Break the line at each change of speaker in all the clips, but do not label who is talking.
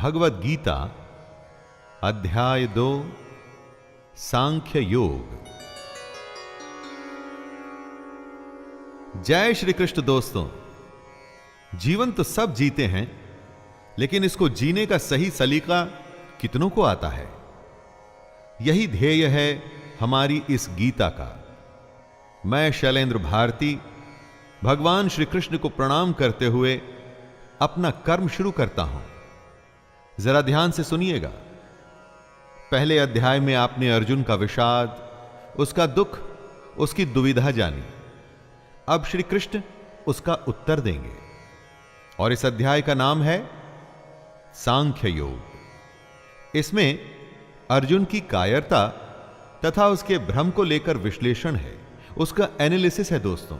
भगवद गीता अध्याय 2 सांख्य योग। जय श्री कृष्ण। दोस्तों, जीवन तो सब जीते हैं, लेकिन इसको जीने का सही सलीका कितनों को आता है? यही ध्येय है हमारी इस गीता का। मैं शैलेंद्र भारती भगवान श्री कृष्ण को प्रणाम करते हुए अपना कर्म शुरू करता हूं। जरा ध्यान से सुनिएगा। पहले अध्याय में आपने अर्जुन का विषाद, उसका दुख, उसकी दुविधा जानी। अब श्री कृष्ण उसका उत्तर देंगे और इस अध्याय का नाम है सांख्य योग। इसमें अर्जुन की कायरता तथा उसके भ्रम को लेकर विश्लेषण है, उसका एनालिसिस है। दोस्तों,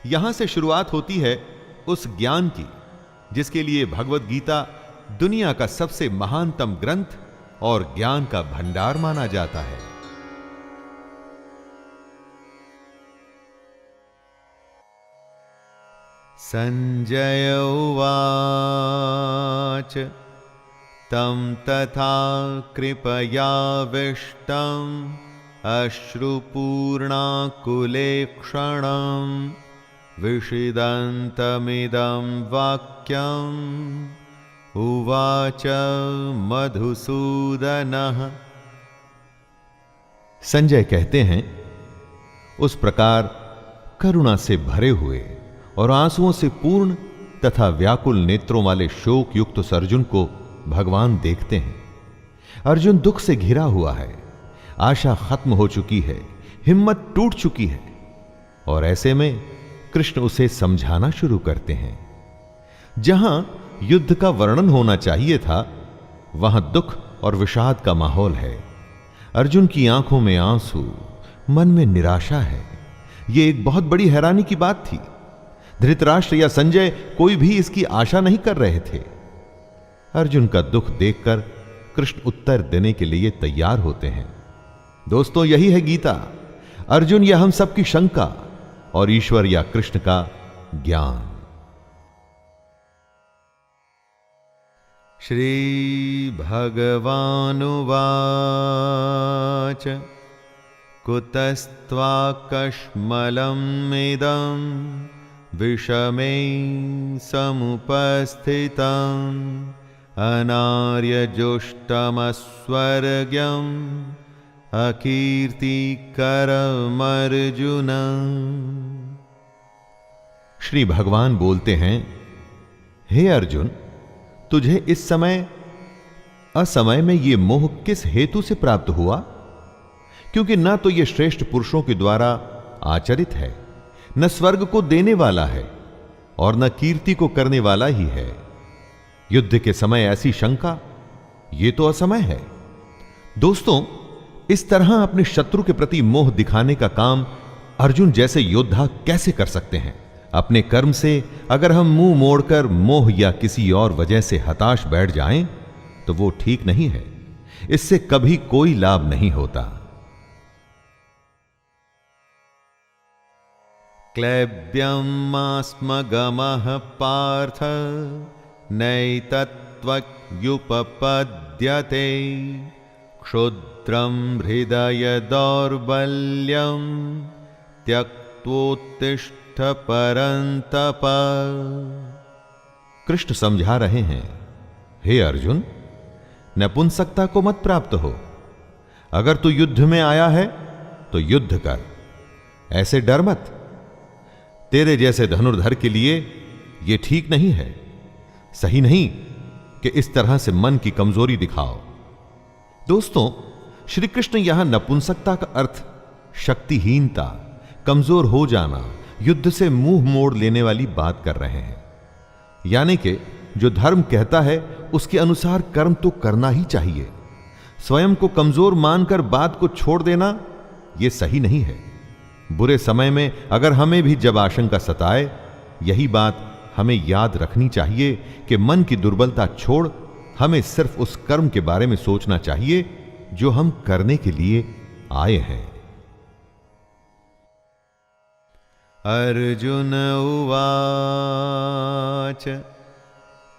यहां से शुरुआत होती है उस ज्ञान की जिसके लिए भगवद गीता दुनिया का सबसे महानतम ग्रंथ और ज्ञान का भंडार माना जाता है। संजय उवाच तं तथा कृपयाविष्टम् अश्रुपूर्णाकुलेक्षणम् विषिदन्तमिदं वाक्यम् उवाच मधुसूदनः। संजय कहते हैं, उस प्रकार करुणा से भरे हुए और आंसुओं से पूर्ण तथा व्याकुल नेत्रों वाले शोक युक्त उस अर्जुन को भगवान देखते हैं। अर्जुन दुख से घिरा हुआ है, आशा खत्म हो चुकी है, हिम्मत टूट चुकी है, और ऐसे में कृष्ण उसे समझाना शुरू करते हैं। जहां युद्ध का वर्णन होना चाहिए था, वहां दुख और विषाद का माहौल है। अर्जुन की आंखों में आंसू, मन में निराशा है। यह एक बहुत बड़ी हैरानी की बात थी। धृतराष्ट्र या संजय कोई भी इसकी आशा नहीं कर रहे थे। अर्जुन का दुख देखकर कृष्ण उत्तर देने के लिए तैयार होते हैं। दोस्तों, यही है गीता। अर्जुन या हम सबकी शंका और ईश्वर या कृष्ण का ज्ञान। श्री भगवानुवाच कुतस्त्वाकश्मलमिदं विषमे समुपस्थितम् अनार्यजुष्टमस्वर्ग्यम् अकीर्तिकरमर्जुन। श्री भगवान बोलते हैं, हे अर्जुन, तुझे इस समय असमय में यह मोह किस हेतु से प्राप्त हुआ? क्योंकि न तो यह श्रेष्ठ पुरुषों के द्वारा आचरित है, न स्वर्ग को देने वाला है, और न कीर्ति को करने वाला ही है। युद्ध के समय ऐसी शंका, यह तो असमय है। दोस्तों, इस तरह अपने शत्रु के प्रति मोह दिखाने का काम अर्जुन जैसे योद्धा कैसे कर सकते हैं? अपने कर्म से अगर हम मुंह मोड़कर मोह या किसी और वजह से हताश बैठ जाएं, तो वो ठीक नहीं है। इससे कभी कोई लाभ नहीं होता। क्लैब्यमास्मगमः पार्थ नैतत्त्वयुपपद्यते क्षुद्रं हृदय दौर्बल्यं त्यक्त्वोत्तिष्ठ परन्तप। कृष्ण समझा रहे हैं, हे अर्जुन, नपुंसकता को मत प्राप्त हो। अगर तू युद्ध में आया है तो युद्ध कर, ऐसे डर मत। तेरे जैसे धनुर्धर के लिए यह ठीक नहीं है, सही नहीं कि इस तरह से मन की कमजोरी दिखाओ। दोस्तों, श्री कृष्ण यहां नपुंसकता का अर्थ शक्तिहीनता, कमजोर हो जाना, युद्ध से मुंह मोड़ लेने वाली बात कर रहे हैं। यानी कि जो धर्म कहता है उसके अनुसार कर्म तो करना ही चाहिए। स्वयं को कमजोर मानकर बात को छोड़ देना यह सही नहीं है। बुरे समय में अगर हमें भी जब आशंका सताए, यही बात हमें याद रखनी चाहिए कि मन की दुर्बलता छोड़ हमें सिर्फ उस कर्म के बारे में सोचना चाहिए जो हम करने के लिए आए हैं। अर्जुन उवाच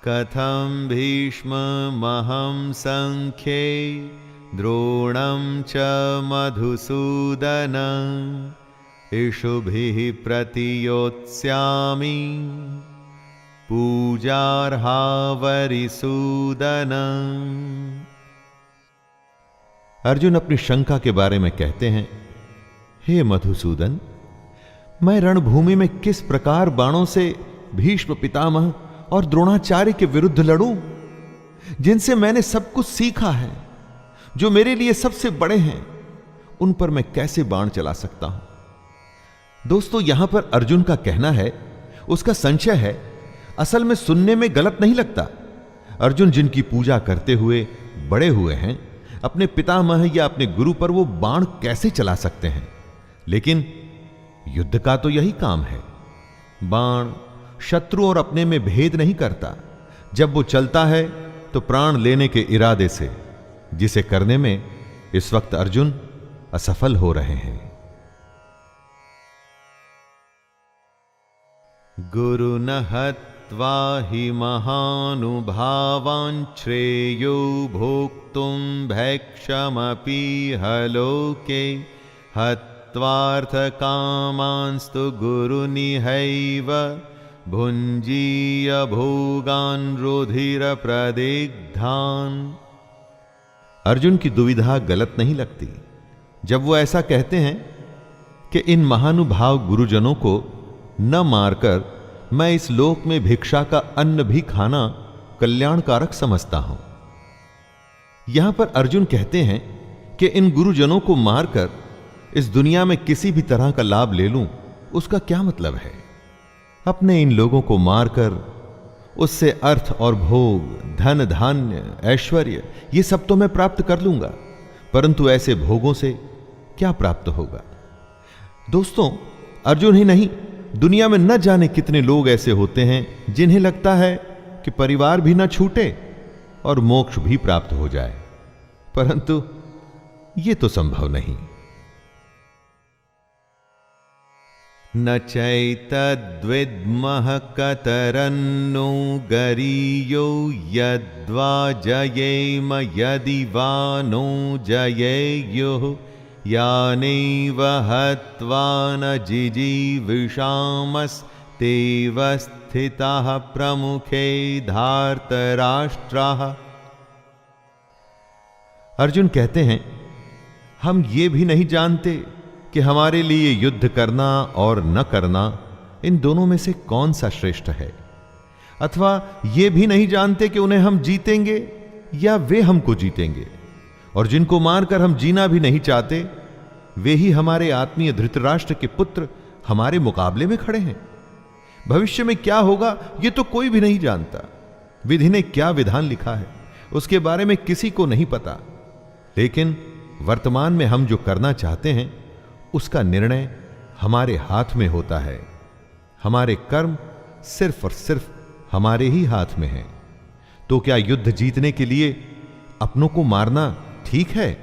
कथं भीष्ममहं संख्ये द्रोणं च मधुसूदन इषुभिः प्रतियोत्स्यामि पूजार्हावरिसूदन। अर्जुन अपनी शंका के बारे में कहते हैं, हे मधुसूदन, मैं रणभूमि में किस प्रकार बाणों से भीष्म पितामह और द्रोणाचार्य के विरुद्ध लड़ूं, जिनसे मैंने सब कुछ सीखा है, जो मेरे लिए सबसे बड़े हैं, उन पर मैं कैसे बाण चला सकता हूं। दोस्तों, यहां पर अर्जुन का कहना है, उसका संशय है, असल में सुनने में गलत नहीं लगता। अर्जुन जिनकी पूजा करते हुए बड़े हुए हैं, अपने पितामह या अपने गुरु पर वो बाण कैसे चला सकते हैं। लेकिन युद्ध का तो यही काम है। बाण शत्रु और अपने में भेद नहीं करता। जब वो चलता है तो प्राण लेने के इरादे से, जिसे करने में इस वक्त अर्जुन असफल हो रहे हैं। गुरु न हत्वा हि महानुभावान् श्रेयो भोक्तुं भैक्षमपीह लोके हत्वार्थकामांस्तु गुरुनिहैव भुञ्जीय भोगान् रुधिरप्रदिग्धान्। अर्जुन की दुविधा गलत नहीं लगती जब वो ऐसा कहते हैं कि इन महानुभाव गुरुजनों को न मारकर मैं इस लोक में भिक्षा का अन्न भी खाना कल्याणकारक समझता हूं। यहां पर अर्जुन कहते हैं कि इन गुरुजनों को मारकर इस दुनिया में किसी भी तरह का लाभ ले लूं, उसका क्या मतलब है। अपने इन लोगों को मारकर उससे अर्थ और भोग, धन धान्य, ऐश्वर्य, ये सब तो मैं प्राप्त कर लूंगा, परंतु ऐसे भोगों से क्या प्राप्त होगा। दोस्तों, अर्जुन ही नहीं, दुनिया में न जाने कितने लोग ऐसे होते हैं जिन्हें लगता है कि परिवार भी न छूटे और मोक्ष भी प्राप्त हो जाए, परंतु यह तो संभव नहीं। न चैतद्विद्मः कतरन्नो गरीयो यद्वा जयेम यदि वा नो जयेयुः यानैव हत्वा न जिजीविषामस्तेव स्थिताः प्रमुखे धार्तराष्ट्राः। अर्जुन कहते हैं, हम ये भी नहीं जानते कि हमारे लिए युद्ध करना और न करना, इन दोनों में से कौन सा श्रेष्ठ है, अथवा ये भी नहीं जानते कि उन्हें हम जीतेंगे या वे हमको जीतेंगे। और जिनको मारकर हम जीना भी नहीं चाहते, वे ही हमारे आत्मीय धृतराष्ट्र के पुत्र हमारे मुकाबले में खड़े हैं। भविष्य में क्या होगा ये तो कोई भी नहीं जानता। विधि ने क्या विधान लिखा है उसके बारे में किसी को नहीं पता, लेकिन वर्तमान में हम जो करना चाहते हैं उसका निर्णय हमारे हाथ में होता है। हमारे कर्म सिर्फ और सिर्फ हमारे ही हाथ में हैं। तो क्या युद्ध जीतने के लिए अपनों को मारना ठीक है?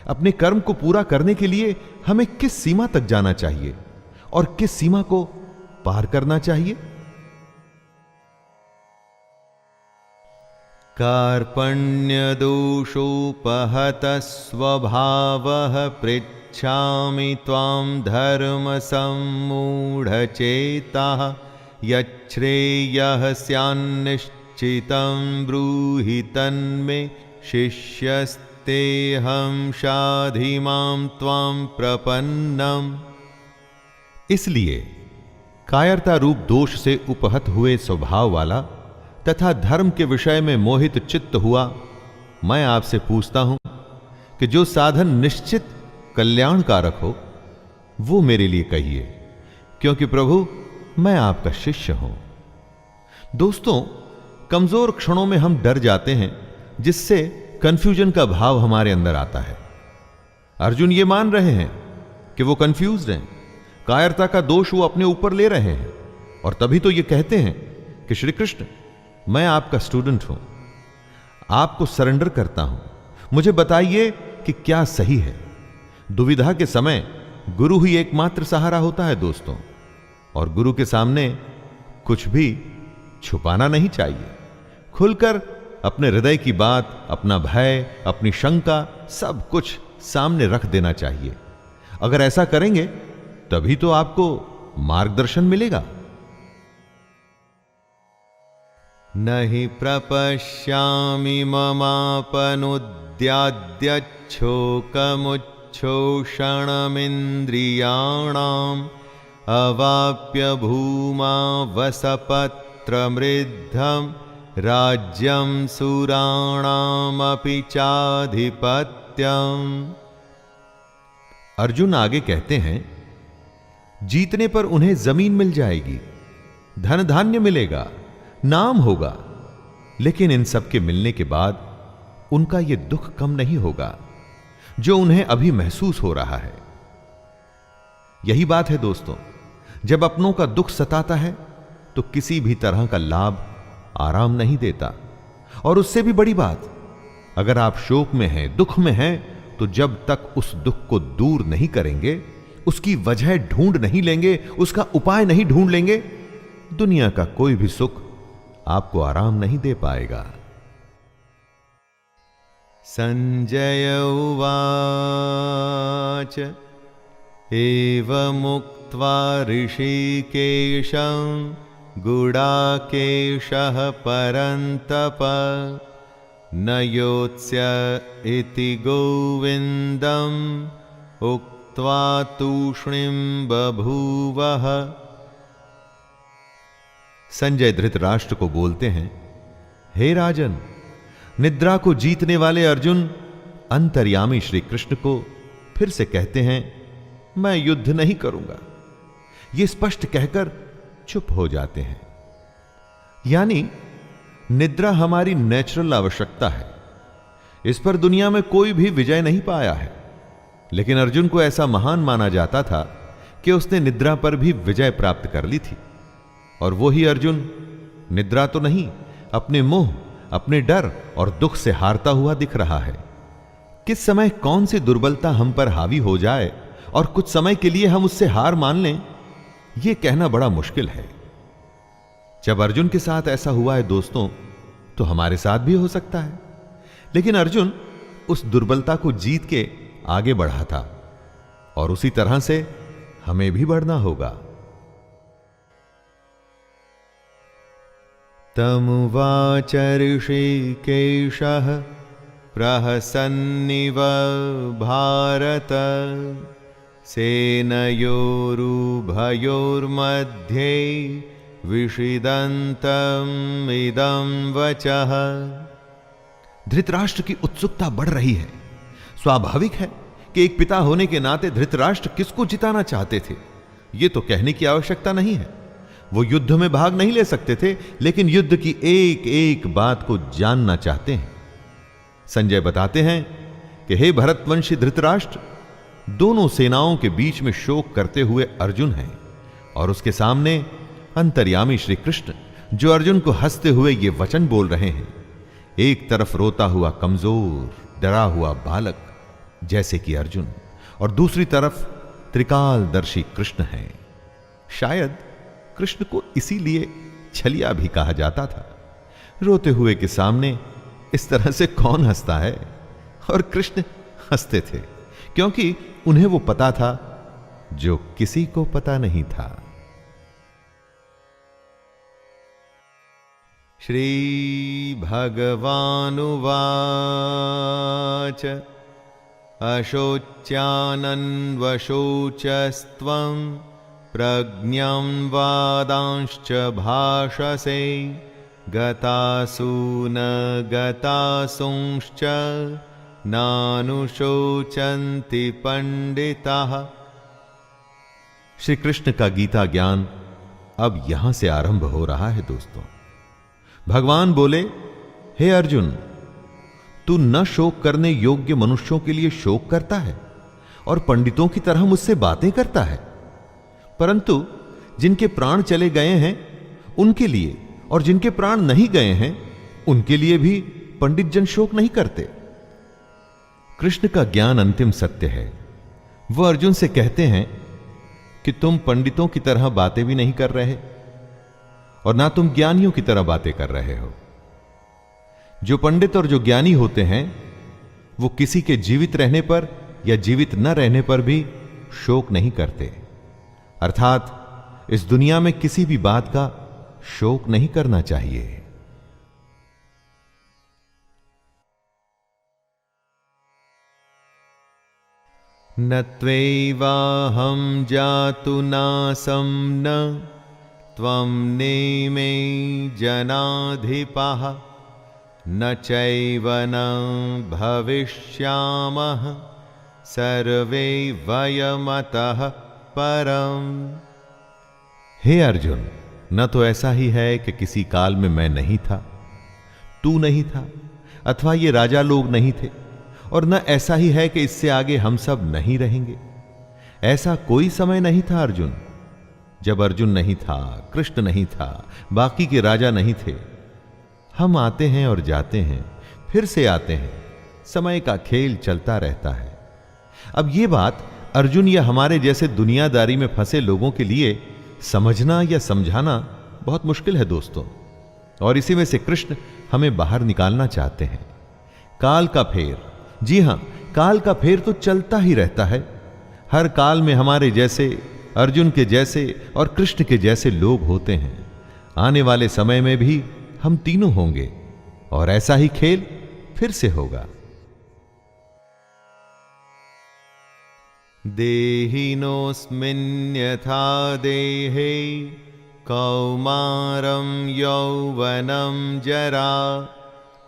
अपने कर्म को पूरा करने के लिए हमें किस सीमा तक जाना चाहिए और किस सीमा को पार करना चाहिए? कार्पण्यदोषोपहत स्वभावः पृच्छामि त्वां धर्म सम्मूढचेताः यच्छ्रेयः स्यान्निश्चितं ब्रूहि तन्मे शिष्यस्तेऽहं शाधि मां त्वां प्रपन्नम्। इसलिए कायरता रूप दोष से उपहत हुए स्वभाव वाला तथा धर्म के विषय में मोहित चित्त हुआ मैं आपसे पूछता हूं कि जो साधन निश्चित कल्याणकारक हो वो मेरे लिए कहिए, क्योंकि प्रभु मैं आपका शिष्य हूं। दोस्तों, कमजोर क्षणों में हम डर जाते हैं, जिससे कंफ्यूजन का भाव हमारे अंदर आता है। अर्जुन ये मान रहे हैं कि वो कंफ्यूज्ड हैं, कायरता का दोष वो अपने ऊपर ले रहे हैं, और तभी तो ये कहते हैं कि श्री कृष्ण मैं आपका स्टूडेंट हूं, आपको सरेंडर करता हूं, मुझे बताइए कि क्या सही है। दुविधा के समय गुरु ही एकमात्र सहारा होता है दोस्तों, और गुरु के सामने कुछ भी छुपाना नहीं चाहिए। खुलकर अपने हृदय की बात, अपना भय, अपनी शंका, सब कुछ सामने रख देना चाहिए। अगर ऐसा करेंगे तभी तो आपको मार्गदर्शन मिलेगा। नहि प्रपश्यामि ममापनुद्याद्यच्छोकमुच्छोषणमिन्द्रियाणाम् अवाप्य भूमा वसपत्रमृद्धं राज्यं सुराणामपि चाधिपत्यम्। अर्जुन आगे कहते हैं, जीतने पर उन्हें जमीन मिल जाएगी, धन धान्य मिलेगा, नाम होगा, लेकिन इन सब के मिलने के बाद उनका यह दुख कम नहीं होगा जो उन्हें अभी महसूस हो रहा है। यही बात है दोस्तों, जब अपनों का दुख सताता है तो किसी भी तरह का लाभ आराम नहीं देता। और उससे भी बड़ी बात, अगर आप शोक में हैं, दुख में हैं, तो जब तक उस दुख को दूर नहीं करेंगे, उसकी वजह ढूंढ नहीं लेंगे, उसका उपाय नहीं ढूंढ लेंगे, दुनिया का कोई भी सुख आपको आराम नहीं दे पाएगा। संजय उवाच एवमुक्त्वा ऋषिकेशं गुडाकेशः परन्तप न योत्स्य इति गोविन्दम् उक्त्वा तूष्णीं बभूवः। संजय धृतराष्ट्र को बोलते हैं, हे राजन, निद्रा को जीतने वाले अर्जुन अंतर्यामी श्री कृष्ण को फिर से कहते हैं, मैं युद्ध नहीं करूंगा। ये स्पष्ट कहकर चुप हो जाते हैं। यानी निद्रा हमारी नेचुरल आवश्यकता है, इस पर दुनिया में कोई भी विजय नहीं पाया है। लेकिन अर्जुन को ऐसा महान माना जाता था कि उसने निद्रा पर भी विजय प्राप्त कर ली थी। और वो ही अर्जुन निद्रा तो नहीं, अपने मोह, अपने डर और दुख से हारता हुआ दिख रहा है। किस समय कौन सी दुर्बलता हम पर हावी हो जाए और कुछ समय के लिए हम उससे हार मान लें, यह कहना बड़ा मुश्किल है। जब अर्जुन के साथ ऐसा हुआ है दोस्तों, तो हमारे साथ भी हो सकता है। लेकिन अर्जुन उस दुर्बलता को जीत के आगे बढ़ा था, और उसी तरह से हमें भी बढ़ना होगा। तमुवाच ऋषिकेशः प्रहसन्निव भारत सेनयोरुभयोर्मध्ये विषिदन्तम् इदं वचः। धृतराष्ट्र की उत्सुकता बढ़ रही है। स्वाभाविक है कि एक पिता होने के नाते धृतराष्ट्र किसको जिताना चाहते थे, यह तो कहने की आवश्यकता नहीं है। वो युद्ध में भाग नहीं ले सकते थे, लेकिन युद्ध की एक एक बात को जानना चाहते हैं। संजय बताते हैं कि हे भरतवंशी धृतराष्ट्र, दोनों सेनाओं के बीच में शोक करते हुए अर्जुन हैं, और उसके सामने अंतर्यामी श्री कृष्ण, जो अर्जुन को हंसते हुए ये वचन बोल रहे हैं। एक तरफ रोता हुआ कमजोर डरा हुआ बालक जैसे कि अर्जुन, और दूसरी तरफ त्रिकालदर्शी कृष्ण हैं। शायद कृष्ण को इसीलिए छलिया भी कहा जाता था। रोते हुए के सामने इस तरह से कौन हंसता है? और कृष्ण हंसते थे, क्योंकि उन्हें वो पता था जो किसी को पता नहीं था। श्री भगवानुवाच अशोच्यानन्वशोचस्त्वं प्रज्ञं वादांश्च भाषसे गतासु न गतासुंश्च नानुशोचन्ति पंडिताः। श्री कृष्ण का गीता ज्ञान अब यहां से आरंभ हो रहा है दोस्तों। भगवान बोले, हे अर्जुन, तू न शोक करने योग्य मनुष्यों के लिए शोक करता है और पंडितों की तरह मुझसे बातें करता है, परंतु जिनके प्राण चले गए हैं उनके लिए और जिनके प्राण नहीं गए हैं उनके लिए भी पंडित जन शोक नहीं करते। कृष्ण का ज्ञान अंतिम सत्य है। वह अर्जुन से कहते हैं कि तुम पंडितों की तरह बातें भी नहीं कर रहे और ना तुम ज्ञानियों की तरह बातें कर रहे हो। जो पंडित और जो ज्ञानी होते हैं वो किसी के जीवित रहने पर या जीवित न रहने पर भी शोक नहीं करते, अर्थात इस दुनिया में किसी भी बात का शोक नहीं करना चाहिए। न त्वैवाहं जातु नासं न त्वं नेमे जनाधिपः न चैव न भविष्यामः सर्वे वयमतः परम। हे अर्जुन, न तो ऐसा ही है कि किसी काल में मैं नहीं था, तू नहीं था, अथवा ये राजा लोग नहीं थे, और न ऐसा ही है कि इससे आगे हम सब नहीं रहेंगे। ऐसा कोई समय नहीं था अर्जुन, जब अर्जुन नहीं था, कृष्ण नहीं था, बाकी के राजा नहीं थे। हम आते हैं और जाते हैं, फिर से आते हैं, समय का खेल चलता रहता है। अब ये बात अर्जुन या हमारे जैसे दुनियादारी में फंसे लोगों के लिए समझना या समझाना बहुत मुश्किल है दोस्तों, और इसी में से कृष्ण हमें बाहर निकालना चाहते हैं। काल का फेर, जी हां, काल का फेर तो चलता ही रहता है। हर काल में हमारे जैसे, अर्जुन के जैसे और कृष्ण के जैसे लोग होते हैं। आने वाले समय में भी हम तीनों होंगे और ऐसा ही खेल फिर से होगा। देहिनोऽस्मिन् यथा देहे कौमारं यौवनं जरा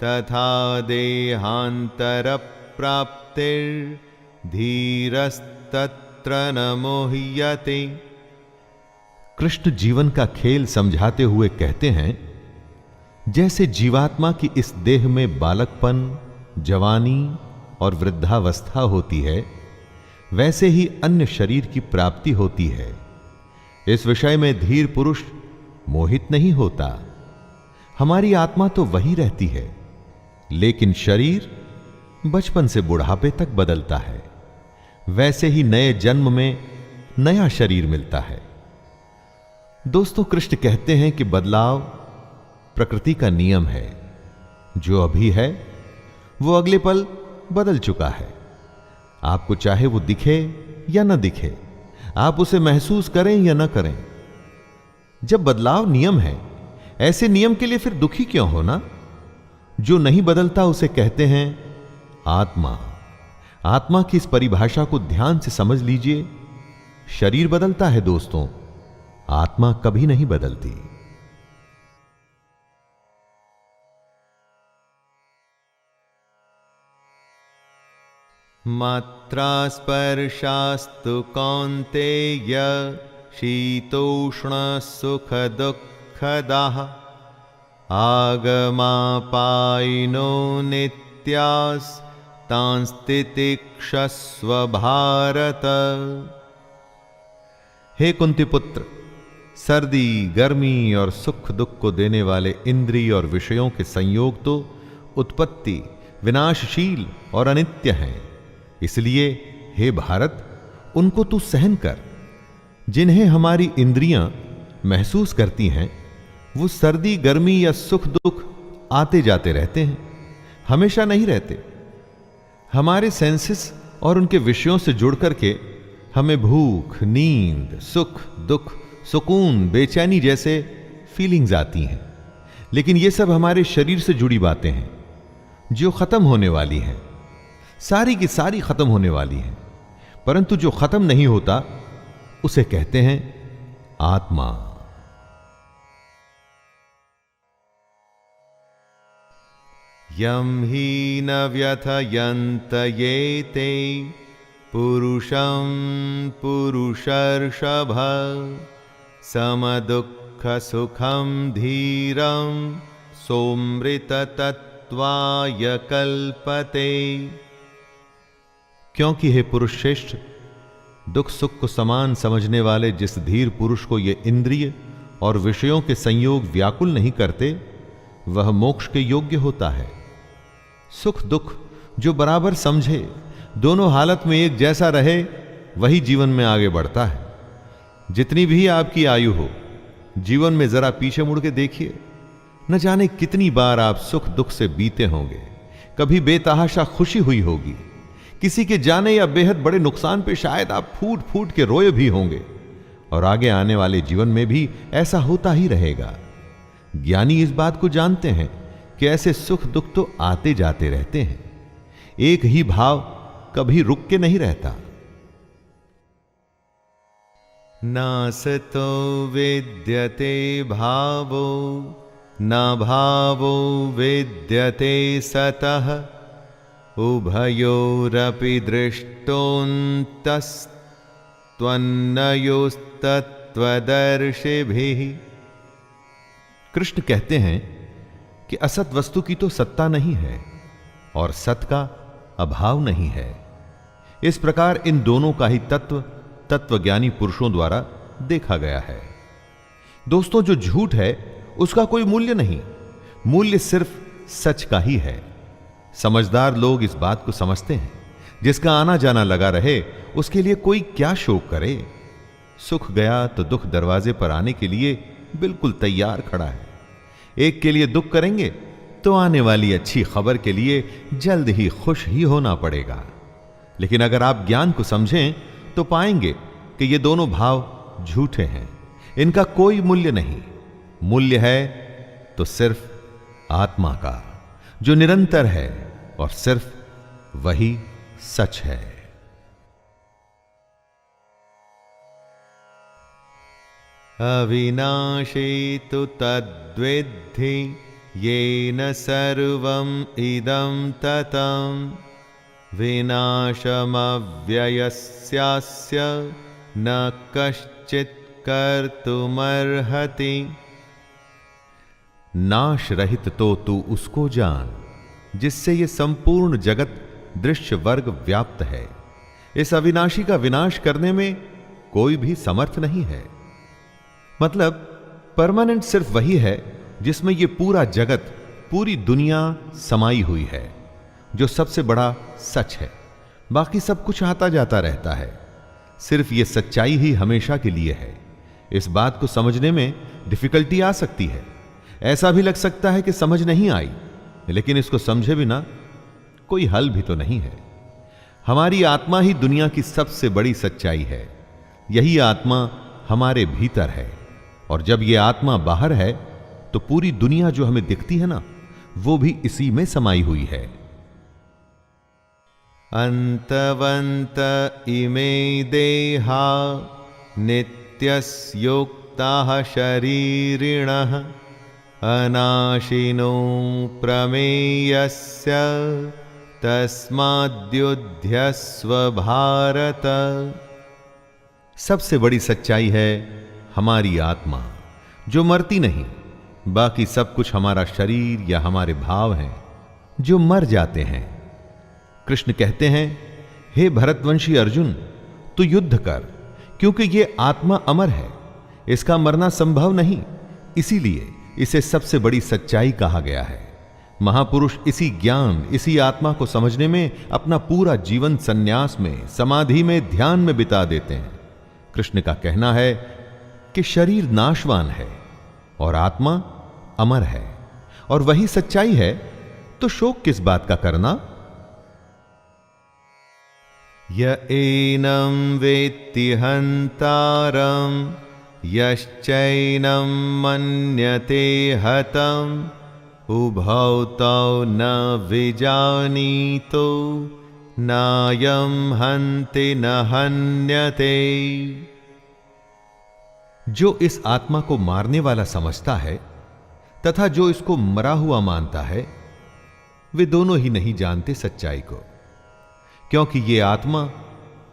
तथा देहान्तरप्राप्तिर्धीरस्तत्र न मोह्यते। कृष्ण जीवन का खेल समझाते हुए कहते हैं, जैसे जीवात्मा की इस देह में बालकपन, जवानी और वृद्धावस्था होती है, वैसे ही अन्य शरीर की प्राप्ति होती है। इस विषय में धीर पुरुष मोहित नहीं होता। हमारी आत्मा तो वही रहती है, लेकिन शरीर बचपन से बुढ़ापे तक बदलता है। वैसे ही नए जन्म में नया शरीर मिलता है। दोस्तों, कृष्ण कहते हैं कि बदलाव प्रकृति का नियम है। जो अभी है वो अगले पल बदल चुका है। आपको चाहे वो दिखे या न दिखे, आप उसे महसूस करें या न करें, जब बदलाव नियम है, ऐसे नियम के लिए फिर दुखी क्यों होना? जो नहीं बदलता उसे कहते हैं आत्मा। आत्मा की इस परिभाषा को ध्यान से समझ लीजिए। शरीर बदलता है दोस्तों, आत्मा कभी नहीं बदलती। मात्रा स्पर्शास्तु कौन्तेय शीतोष्ण सुख दुःखदाः आगमापायिनो नित्यास् तांस्तितिक्षस्व भारत। हे कुंती पुत्र, सर्दी, गर्मी और सुख दुख को देने वाले इंद्रिय और विषयों के संयोग तो उत्पत्ति, विनाशशील और अनित्य हैं। इसलिए हे भारत, उनको तू सहन कर। जिन्हें हमारी इंद्रियां महसूस करती हैं, वो सर्दी, गर्मी या सुख दुख आते जाते रहते हैं, हमेशा नहीं रहते। हमारे सेंसेस और उनके विषयों से जुड़ करके हमें भूख, नींद, सुख, दुख, सुकून, बेचैनी जैसे फीलिंग्स आती हैं। लेकिन ये सब हमारे शरीर से जुड़ी बातें हैं जो खत्म होने वाली हैं। सारी की सारी खत्म होने वाली हैं, परंतु जो खत्म नहीं होता उसे कहते हैं आत्मा। यम ही न व्यथयन्त ये ते पुरुषं पुरुषर्षभ समदुःख सुखं धीरं सोमृत तत्त्वाय कल्पते। क्योंकि हे पुरुष श्रेष्ठ, दुख सुख को समान समझने वाले जिस धीर पुरुष को ये इंद्रिय और विषयों के संयोग व्याकुल नहीं करते, वह मोक्ष के योग्य होता है। सुख दुख जो बराबर समझे, दोनों हालत में एक जैसा रहे, वही जीवन में आगे बढ़ता है। जितनी भी आपकी आयु हो, जीवन में जरा पीछे मुड़ के देखिए, न जाने कितनी बार आप सुख दुख से बीते होंगे, कभी बेतहाशा खुशी हुई होगी, किसी के जाने या बेहद बड़े नुकसान पे शायद आप फूट फूट के रोए भी होंगे, और आगे आने वाले जीवन में भी ऐसा होता ही रहेगा। ज्ञानी इस बात को जानते हैं कि ऐसे सुख दुख तो आते जाते रहते हैं, एक ही भाव कभी रुक के नहीं रहता। नासतो विद्यते भावो न भावो विद्यते सतः उभयोरपि दृष्टोऽन्तस्त्वन्नयोस्तत्त्वदर्शिभिः। कृष्ण कहते हैं कि असत वस्तु की तो सत्ता नहीं है और सत का अभाव नहीं है। इस प्रकार इन दोनों का ही तत्वज्ञानी पुरुषों द्वारा देखा गया है। दोस्तों, जो झूठ है उसका कोई मूल्य नहीं, मूल्य सिर्फ सच का ही है। समझदार लोग इस बात को समझते हैं, जिसका आना जाना लगा रहे उसके लिए कोई क्या शोक करे। सुख गया तो दुख दरवाजे पर आने के लिए बिल्कुल तैयार खड़ा है। एक के लिए दुख करेंगे तो आने वाली अच्छी खबर के लिए जल्द ही खुश ही होना पड़ेगा। लेकिन अगर आप ज्ञान को समझें तो पाएंगे कि ये दोनों भाव झूठे हैं, इनका कोई मूल्य नहीं। मूल्य है तो सिर्फ आत्मा का, जो निरंतर है, और सिर्फ वही सच है। अविनाशी तु तद्विद्धि येन सर्वं इदं ततं विनाशमव्ययस्यास्य न कश्चित् कर्तुमर्हति। नाश रहित तो तू उसको जान जिससे ये संपूर्ण जगत दृश्य वर्ग व्याप्त है। इस अविनाशी का विनाश करने में कोई भी समर्थ नहीं है। मतलब परमानेंट सिर्फ वही है जिसमें ये पूरा जगत, पूरी दुनिया समाई हुई है, जो सबसे बड़ा सच है। बाकी सब कुछ आता जाता रहता है, सिर्फ ये सच्चाई ही हमेशा के लिए है। इस बात को समझने में डिफिकल्टी आ सकती है, ऐसा भी लग सकता है कि समझ नहीं आई, लेकिन इसको समझे बिना कोई हल भी तो नहीं है। हमारी आत्मा ही दुनिया की सबसे बड़ी सच्चाई है। यही आत्मा हमारे भीतर है, और जब यह आत्मा बाहर है तो पूरी दुनिया जो हमें दिखती है ना, वो भी इसी में समाई हुई है। अंतवंत इमे देहा नित्यस्योक्ताः शरीरिणः अनाशिनो प्रमेयस्य तस्माद्युध्यस्व भारत। सबसे बड़ी सच्चाई है हमारी आत्मा, जो मरती नहीं। बाकी सब कुछ हमारा शरीर या हमारे भाव हैं जो मर जाते हैं। कृष्ण कहते हैं, हे भरतवंशी अर्जुन, तू युद्ध कर, क्योंकि यह आत्मा अमर है, इसका मरना संभव नहीं। इसीलिए इसे सबसे बड़ी सच्चाई कहा गया है। महापुरुष इसी ज्ञान, इसी आत्मा को समझने में अपना पूरा जीवन संन्यास में, समाधि में, ध्यान में बिता देते हैं। कृष्ण का कहना है कि शरीर नाशवान है और आत्मा अमर है, और वही सच्चाई है, तो शोक किस बात का करना। य एनं वेत्ति हन्तारं यश्चैनं मन्यते हतम् उभौ तौ न विजानीतो नायं हन्ति न हन्यते। जो इस आत्मा को मारने वाला समझता है तथा जो इसको मरा हुआ मानता है, वे दोनों ही नहीं जानते सच्चाई को, क्योंकि ये आत्मा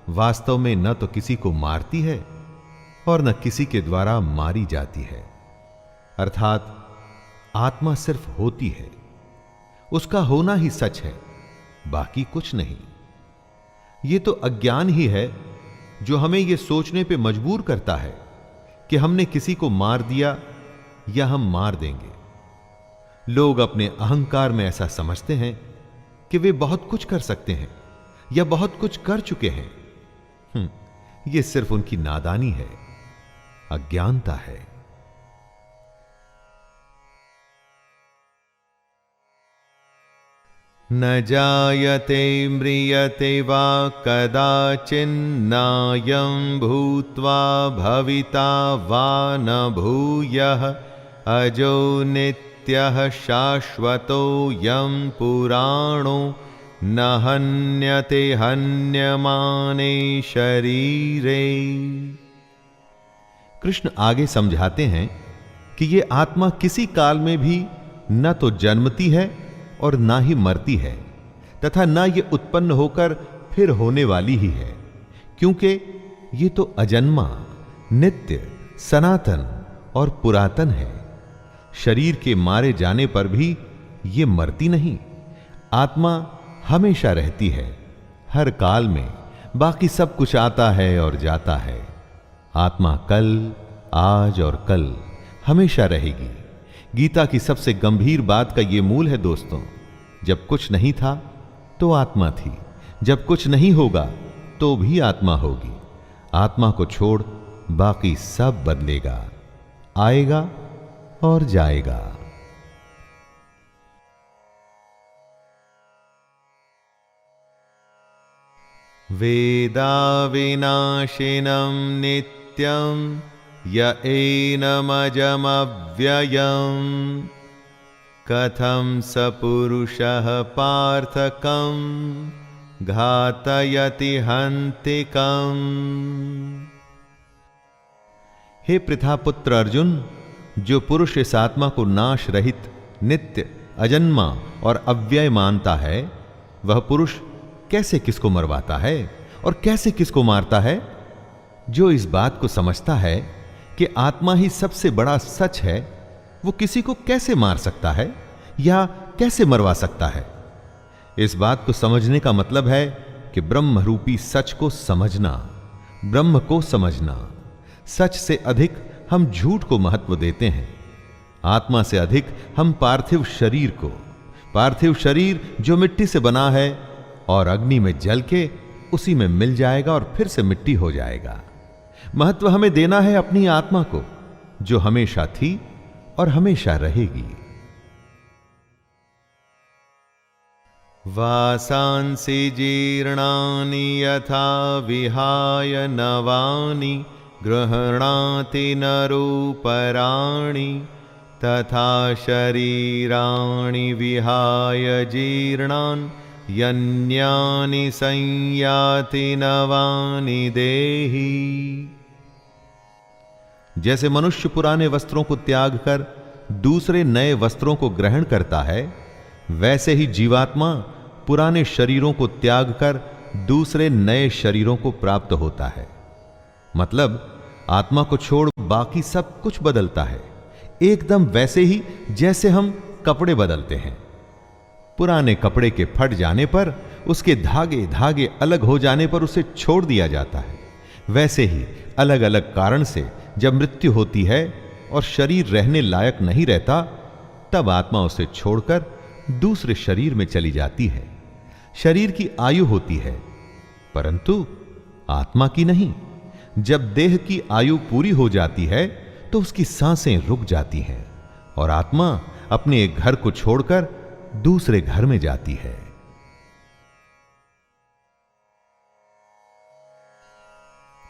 वास्तव में न तो किसी को मारती है और न किसी के द्वारा मारी जाती है। अर्थात आत्मा सिर्फ होती है, उसका होना ही सच है, बाकी कुछ नहीं। ये तो अज्ञान ही है जो हमें यह सोचने पे मजबूर करता है कि हमने किसी को मार दिया या हम मार देंगे। लोग अपने अहंकार में ऐसा समझते हैं कि वे बहुत कुछ कर सकते हैं या बहुत कुछ कर चुके हैं। यह सिर्फ उनकी नादानी है, अज्ञानता है। न जायते म्रियते वा कदाचिन्नायं भूत्वा भविता वा न भूयः अजो नित्यः शाश्वतोऽयं पुराणो न हन्यते हन्यमाने शरीरे। कृष्ण आगे समझाते हैं कि ये आत्मा किसी काल में भी न तो जन्मती है और ना ही मरती है, तथा ना ये उत्पन्न होकर फिर होने वाली ही है, क्योंकि ये तो अजन्मा, नित्य, सनातन और पुरातन है। शरीर के मारे जाने पर भी ये मरती नहीं। आत्मा हमेशा रहती है, हर काल में। बाकी सब कुछ आता है और जाता है। आत्मा कल, आज और कल हमेशा रहेगी। गीता की सबसे गंभीर बात का यह मूल है दोस्तों। जब कुछ नहीं था तो आत्मा थी, जब कुछ नहीं होगा तो भी आत्मा होगी। आत्मा को छोड़ बाकी सब बदलेगा, आएगा और जाएगा। वेदा विनाशिनं नित्यं य एनमजमव्ययम् कथं स पुरुषः पार्थकं घातयति हन्तिकम्। हे प्रथापुत्र अर्जुन, जो पुरुष इस आत्मा को नाश रहित, नित्य, अजन्मा और अव्यय मानता है, वह पुरुष कैसे किसको मरवाता है और कैसे किसको मारता है? जो इस बात को समझता है कि आत्मा ही सबसे बड़ा सच है, वो किसी को कैसे मार सकता है या कैसे मरवा सकता है? इस बात को समझने का मतलब है कि ब्रह्म रूपी सच को समझना, ब्रह्म को समझना। सच से अधिक हम झूठ को महत्व देते हैं। आत्मा से अधिक हम पार्थिव शरीर को, पार्थिव शरीर जो मिट्टी से बना है और अग्नि में जल के उसी में मिल जाएगा और फिर से मिट्टी हो जाएगा। महत्व हमें देना है अपनी आत्मा को, जो हमेशा थी और हमेशा रहेगी। वासांसि जीर्णानि यथा विहाय नवानि गृह्णाति नरोपराणि तथा शरीराणि विहाय जीर्णान् यन्यानि संयाति नवानि देहि। जैसे मनुष्य पुराने वस्त्रों को त्याग कर दूसरे नए वस्त्रों को ग्रहण करता है, वैसे ही जीवात्मा पुराने शरीरों को त्याग कर दूसरे नए शरीरों को प्राप्त होता है। मतलब आत्मा को छोड़ बाकी सब कुछ बदलता है, एकदम वैसे ही जैसे हम कपड़े बदलते हैं। पुराने कपड़े के फट जाने पर, उसके धागे धागे अलग हो जाने पर उसे छोड़ दिया जाता है। वैसे ही अलग अलग कारण से जब मृत्यु होती है और शरीर रहने लायक नहीं रहता, तब आत्मा उसे छोड़कर दूसरे शरीर में चली जाती है। शरीर की आयु होती है, परंतु आत्मा की नहीं। जब देह की आयु पूरी हो जाती है तो उसकी सांसें रुक जाती हैं और आत्मा अपने एक घर को छोड़कर दूसरे घर में जाती है।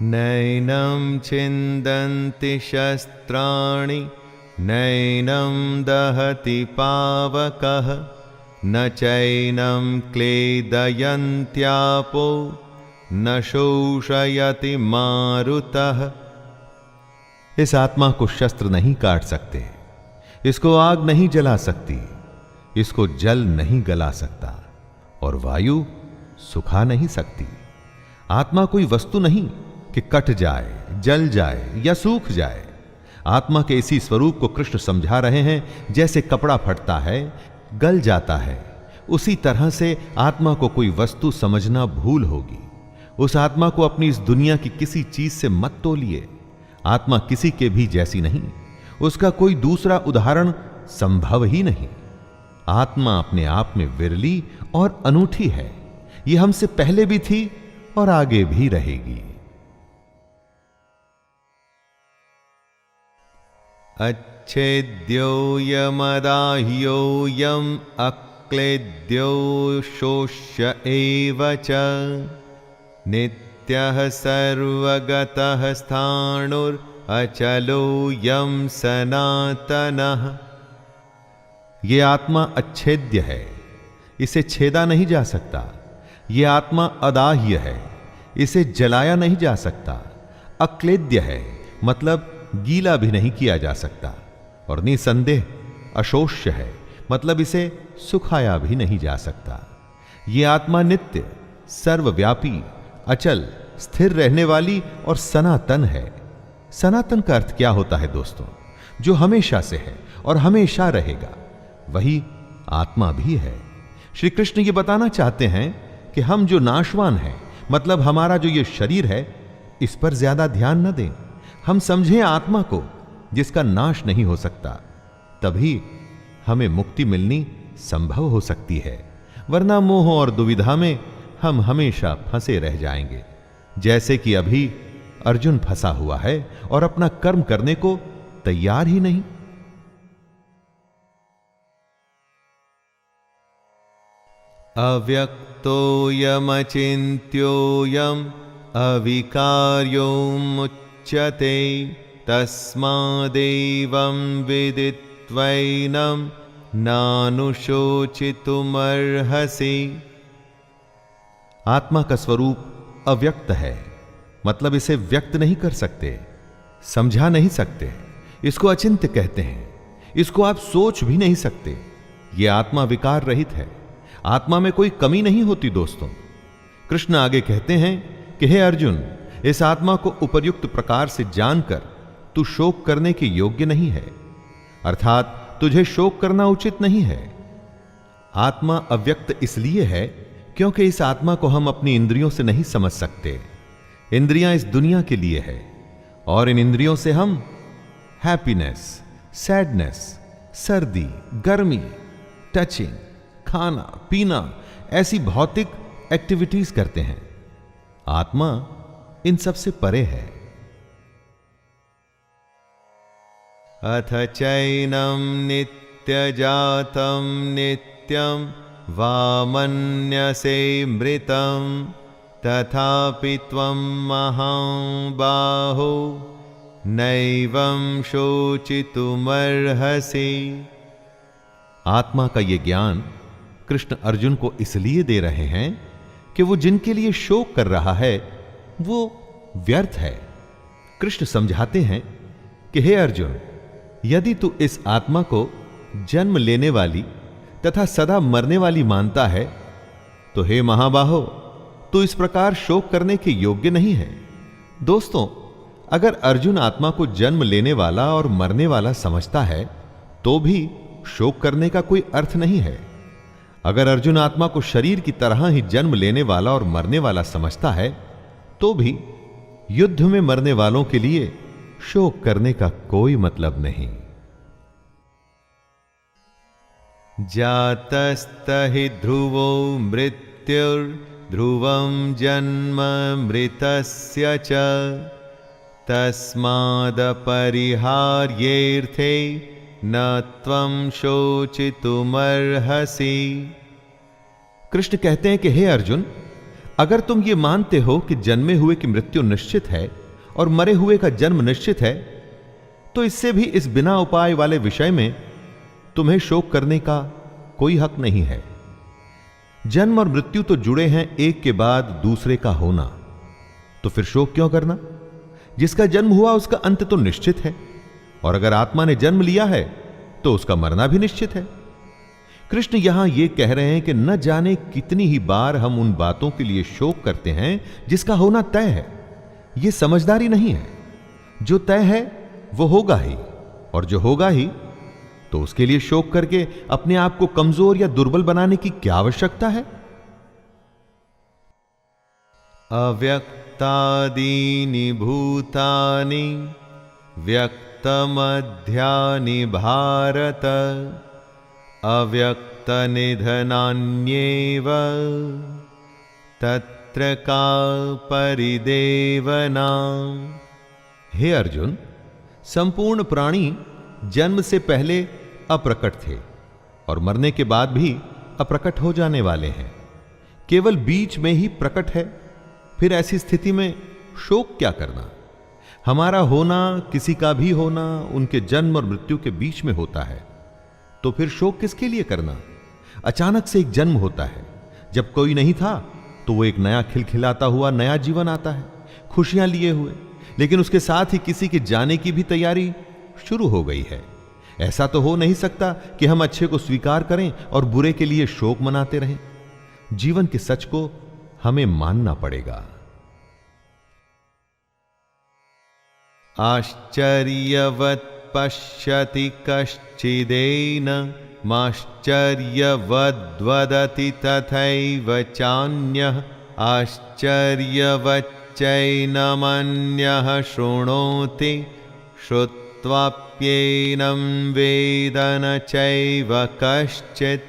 नैनं छिन्दन्ति शस्त्राणि नैनं दहति पावकः न चैनं क्लेदयन्त्यापो न शोषयति मारुतः। इस आत्मा को शस्त्र नहीं काट सकते, इसको आग नहीं जला सकती, इसको जल नहीं गला सकता और वायु सुखा नहीं सकती। आत्मा कोई वस्तु नहीं कि कट जाए, जल जाए या सूख जाए। आत्मा के इसी स्वरूप को कृष्ण समझा रहे हैं। जैसे कपड़ा फटता है, गल जाता है, उसी तरह से आत्मा को कोई वस्तु समझना भूल होगी। उस आत्मा को अपनी इस दुनिया की किसी चीज से मत तोलिए। आत्मा किसी के भी जैसी नहीं, उसका कोई दूसरा उदाहरण संभव ही नहीं। आत्मा अपने आप में विरली और अनूठी है। यह हमसे पहले भी थी और आगे भी रहेगी। अच्छेद्योयमदाह्योयम् अक्षरोऽयम् अक्लेद्यो शोष्य एव च नित्यः सर्वगतः स्थाणुर् अचलो यम सनातनः। ये आत्मा अच्छेद्य है, इसे छेदा नहीं जा सकता। ये आत्मा अदाह्य है, इसे जलाया नहीं जा सकता। अक्लेद्य है मतलब गीला भी नहीं किया जा सकता। और निसंदेह अशोष्य है मतलब इसे सुखाया भी नहीं जा सकता। ये आत्मा नित्य, सर्वव्यापी, अचल, स्थिर रहने वाली और सनातन है। सनातन का अर्थ क्या होता है दोस्तों? जो हमेशा से है और हमेशा रहेगा, वही आत्मा भी है। श्री कृष्ण ये बताना चाहते हैं कि हम जो नाशवान हैं, मतलब हमारा जो ये शरीर है, इस पर ज्यादा ध्यान न दें। हम समझें आत्मा को जिसका नाश नहीं हो सकता, तभी हमें मुक्ति मिलनी संभव हो सकती है। वरना मोह और दुविधा में हम हमेशा फंसे रह जाएंगे, जैसे कि अभी अर्जुन फंसा हुआ है और अपना कर्म करने को तैयार ही नहीं। अव्यक्तोऽयमचिन्त्योऽयम् अविकार्योमुच्यते तस्मादेवं विदित्वैनं नानुशोचितुमर्हसि। आत्मा का स्वरूप अव्यक्त है, मतलब इसे व्यक्त नहीं कर सकते, समझा नहीं सकते। इसको अचिंत्य कहते हैं, इसको आप सोच भी नहीं सकते। यह आत्मा विकार रहित है, आत्मा में कोई कमी नहीं होती दोस्तों। कृष्ण आगे कहते हैं कि हे अर्जुन, इस आत्मा को उपर्युक्त प्रकार से जानकर तू शोक करने के योग्य नहीं है, अर्थात तुझे शोक करना उचित नहीं है। आत्मा अव्यक्त इसलिए है क्योंकि इस आत्मा को हम अपनी इंद्रियों से नहीं समझ सकते। इंद्रियां इस दुनिया के लिए है और इन इंद्रियों से हम हैप्पीनेस, सैडनेस, सर्दी, गर्मी, टचिंग, खाना पीना, ऐसी भौतिक एक्टिविटीज करते हैं। आत्मा इन सब से परे है। अथ चैनं नित्यजातं नित्यं वा मन्यसे मृतं तथापि त्वं महाबाहो नैवं शोचितुमर्हसि। आत्मा का ये ज्ञान कृष्ण अर्जुन को इसलिए दे रहे हैं कि वो जिनके लिए शोक कर रहा है वो व्यर्थ है। कृष्ण समझाते हैं कि हे अर्जुन, यदि तू इस आत्मा को जन्म लेने वाली तथा सदा मरने वाली मानता है, तो हे महाबाहो, तू इस प्रकार शोक करने के योग्य नहीं है। दोस्तों, अगर अर्जुन आत्मा को जन्म लेने वाला और मरने वाला समझता है, तो भी शोक करने का कोई अर्थ नहीं है। अगर अर्जुन आत्मा को शरीर की तरह ही जन्म लेने वाला और मरने वाला समझता है, तो भी युद्ध में मरने वालों के लिए शोक करने का कोई मतलब नहीं। जातस्तहि ध्रुवो मृत्युर्ध्रुवं जन्म मृतस्य च तस्मादपरिहार्येऽर्थे न त्वं शोचितुमर्हसि। कृष्ण कहते हैं कि हे अर्जुन, अगर तुम ये मानते हो कि जन्मे हुए की मृत्यु निश्चित है और मरे हुए का जन्म निश्चित है, तो इससे भी इस बिना उपाय वाले विषय में तुम्हें शोक करने का कोई हक नहीं है। जन्म और मृत्यु तो जुड़े हैं एक के बाद दूसरे का होना, तो फिर शोक क्यों करना? जिसका जन्म हुआ उसका अंत तो निश्चित है, और अगर आत्मा ने जन्म लिया है तो उसका मरना भी निश्चित है। कृष्ण यहां यह कह रहे हैं कि न जाने कितनी ही बार हम उन बातों के लिए शोक करते हैं जिसका होना तय है। यह समझदारी नहीं है। जो तय है वो होगा ही, और जो होगा ही, तो उसके लिए शोक करके अपने आप को कमजोर या दुर्बल बनाने की क्या आवश्यकता है? अव्यक्तादीनि भूतानि व्यक्तमध्यानि भारत अव्यक्तनिधनान्येव तत्र का परिदेवना। हे अर्जुन, संपूर्ण प्राणी जन्म से पहले अप्रकट थे और मरने के बाद भी अप्रकट हो जाने वाले हैं, केवल बीच में ही प्रकट है। फिर ऐसी स्थिति में शोक क्या करना? हमारा होना, किसी का भी होना, उनके जन्म और मृत्यु के बीच में होता है, तो फिर शोक किसके लिए करना? अचानक से एक जन्म होता है, जब कोई नहीं था तो वो एक नया खिलखिलाता हुआ नया जीवन आता है, खुशियां लिए हुए, लेकिन उसके साथ ही किसी के जाने की भी तैयारी शुरू हो गई है। ऐसा तो हो नहीं सकता कि हम अच्छे को स्वीकार करें और बुरे के लिए शोक मनाते रहें। जीवन के सच को हमें मानना पड़ेगा। आश्चर्यवत् पश्यति कश्चिदेन माश्चर्यवद्वदति तथैव चान्यः आश्चर्यवच्चैनमन्यः शृणोति श्रुत्वाप्येनं वेद न चैव कश्चित्।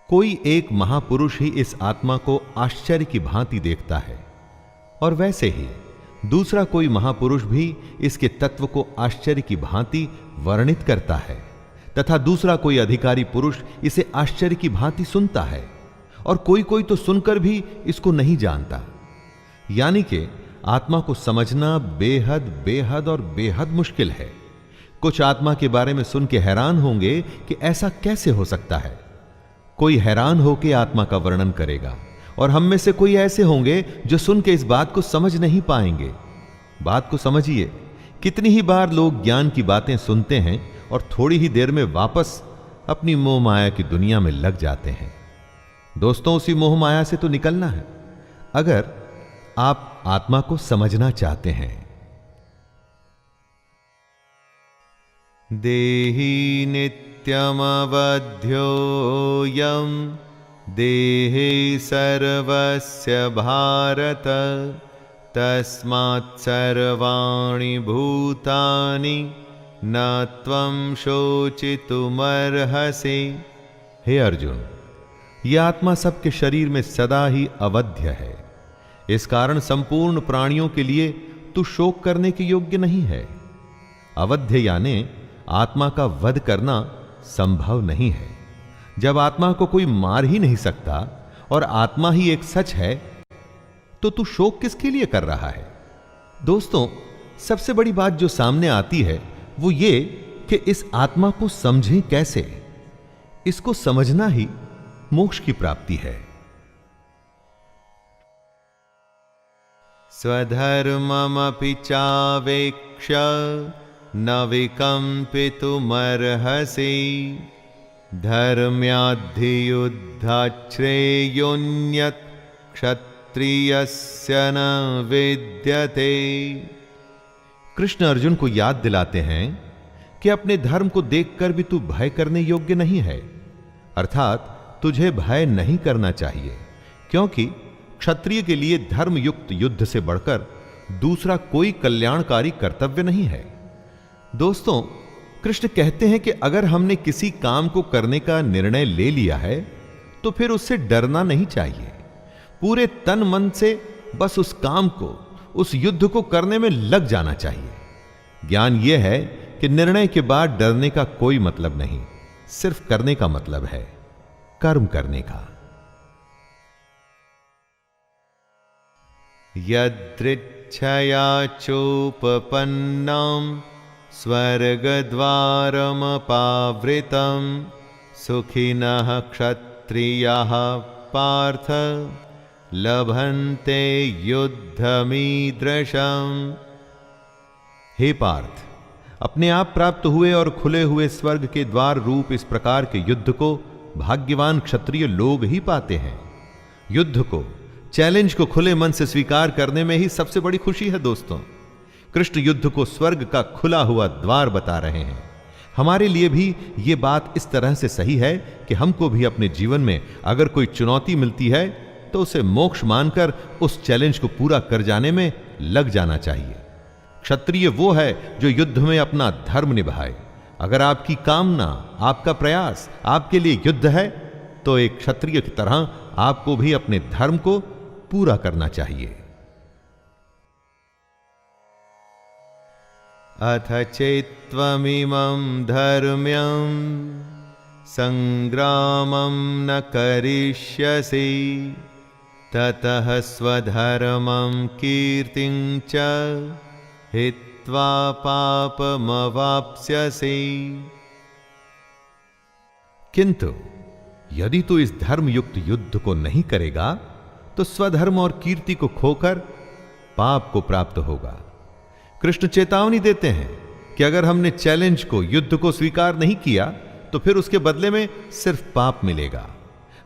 कोई एक महापुरुष ही इस आत्मा को आश्चर्य की भांति देखता है, और वैसे ही दूसरा कोई महापुरुष भी इसके तत्व को आश्चर्य की भांति वर्णित करता है, तथा दूसरा कोई अधिकारी पुरुष इसे आश्चर्य की भांति सुनता है, और कोई कोई तो सुनकर भी इसको नहीं जानता। यानी कि आत्मा को समझना बेहद बेहद और बेहद मुश्किल है। कुछ आत्मा के बारे में सुन के हैरान होंगे कि ऐसा कैसे हो सकता है। कोई हैरान होकर आत्मा का वर्णन करेगा, और हम में से कोई ऐसे होंगे जो सुन के इस बात को समझ नहीं पाएंगे। बात को समझिए, कितनी ही बार लोग ज्ञान की बातें सुनते हैं और थोड़ी ही देर में वापस अपनी मोह माया की दुनिया में लग जाते हैं। दोस्तों, उसी मोह माया से तो निकलना है, अगर आप आत्मा को समझना चाहते हैं। देहि नित्यमवध्योऽयं देहे सर्वस्य भारत तस्मात् सर्वाणि भूतानि न त्वं शोचितुमर्हसि। हे अर्जुन, यह आत्मा सबके शरीर में सदा ही अवध्य है। इस कारण संपूर्ण प्राणियों के लिए तू शोक करने के योग्य नहीं है। अवध्य यानी आत्मा का वध करना संभव नहीं है। जब आत्मा को कोई मार ही नहीं सकता और आत्मा ही एक सच है, तो तू शोक किसके लिए कर रहा है? दोस्तों, सबसे बड़ी बात जो सामने आती है वो ये कि इस आत्मा को समझें कैसे। इसको समझना ही मोक्ष की प्राप्ति है। स्वधर्ममपि चावेक्ष्य न विकम्पितुमर्हसि धर्म्याद्धियुद्धाच्छ्रेयोऽन्यत् क्षत्रियस्य न विद्यते। कृष्ण अर्जुन को याद दिलाते हैं कि अपने धर्म को देखकर भी तू भय करने योग्य नहीं है, अर्थात तुझे भय नहीं करना चाहिए, क्योंकि क्षत्रिय के लिए धर्म युक्त युद्ध से बढ़कर दूसरा कोई कल्याणकारी कर्तव्य नहीं है। दोस्तों, कृष्ण कहते हैं कि अगर हमने किसी काम को करने का निर्णय ले लिया है तो फिर उससे डरना नहीं चाहिए। पूरे तन मन से बस उस काम को, उस युद्ध को करने में लग जाना चाहिए। ज्ञान यह है कि निर्णय के बाद डरने का कोई मतलब नहीं, सिर्फ करने का मतलब है, कर्म करने का। यदृच्छया चोपपन्नां स्वर्गद्वारमपावृतं सुखिनः क्षत्रियाः पार्थ लभन्ते युद्धमीदृशम्। हे पार्थ, अपने आप प्राप्त हुए और खुले हुए स्वर्ग के द्वार रूप इस प्रकार के युद्ध को भाग्यवान क्षत्रिय लोग ही पाते हैं। युद्ध को, चैलेंज को खुले मन से स्वीकार करने में ही सबसे बड़ी खुशी है। दोस्तों, कृष्ण युद्ध को स्वर्ग का खुला हुआ द्वार बता रहे हैं। हमारे लिए भी ये बात इस तरह से सही है कि हमको भी अपने जीवन में अगर कोई चुनौती मिलती है तो उसे मोक्ष मानकर उस चैलेंज को पूरा कर जाने में लग जाना चाहिए। क्षत्रिय वो है जो युद्ध में अपना धर्म निभाए। अगर आपकी कामना, आपका प्रयास आपके लिए युद्ध है तो एक क्षत्रिय की तरह आपको भी अपने धर्म को पूरा करना चाहिए। अथ चेत्त्वमिमं धर्म्यं संग्रामं न करिष्यसि ततः स्वधर्मं कीर्तिं च हित्वा पापमवाप्स्यसि। किंतु यदि तू इस धर्मयुक्त युद्ध को नहीं करेगा तो स्वधर्म और कीर्ति को खोकर पाप को प्राप्त होगा। कृष्ण चेतावनी देते हैं कि अगर हमने चैलेंज को, युद्ध को स्वीकार नहीं किया तो फिर उसके बदले में सिर्फ पाप मिलेगा।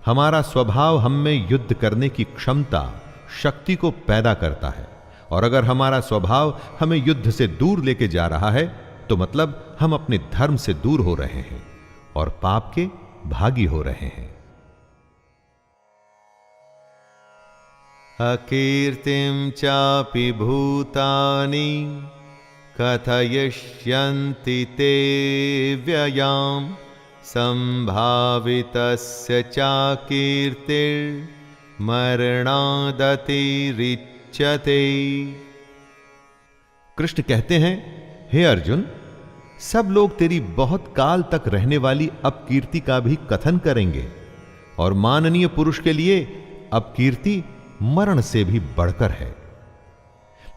हमारा स्वभाव हम में युद्ध करने की क्षमता, शक्ति को पैदा करता है, और अगर हमारा स्वभाव हमें युद्ध से दूर लेके जा रहा है तो मतलब हम अपने धर्म से दूर हो रहे हैं और पाप के भागी हो रहे हैं। अकीर्तिं चापि भूतानि कथयिष्यन्ति ते व्ययां संभावितस्य चाकीर्तिर्मरणादतिरिच्यते। कृष्ण कहते हैं, हे अर्जुन, सब लोग तेरी बहुत काल तक रहने वाली अपकीर्ति का भी कथन करेंगे, और माननीय पुरुष के लिए अपकीर्ति मरण से भी बढ़कर है।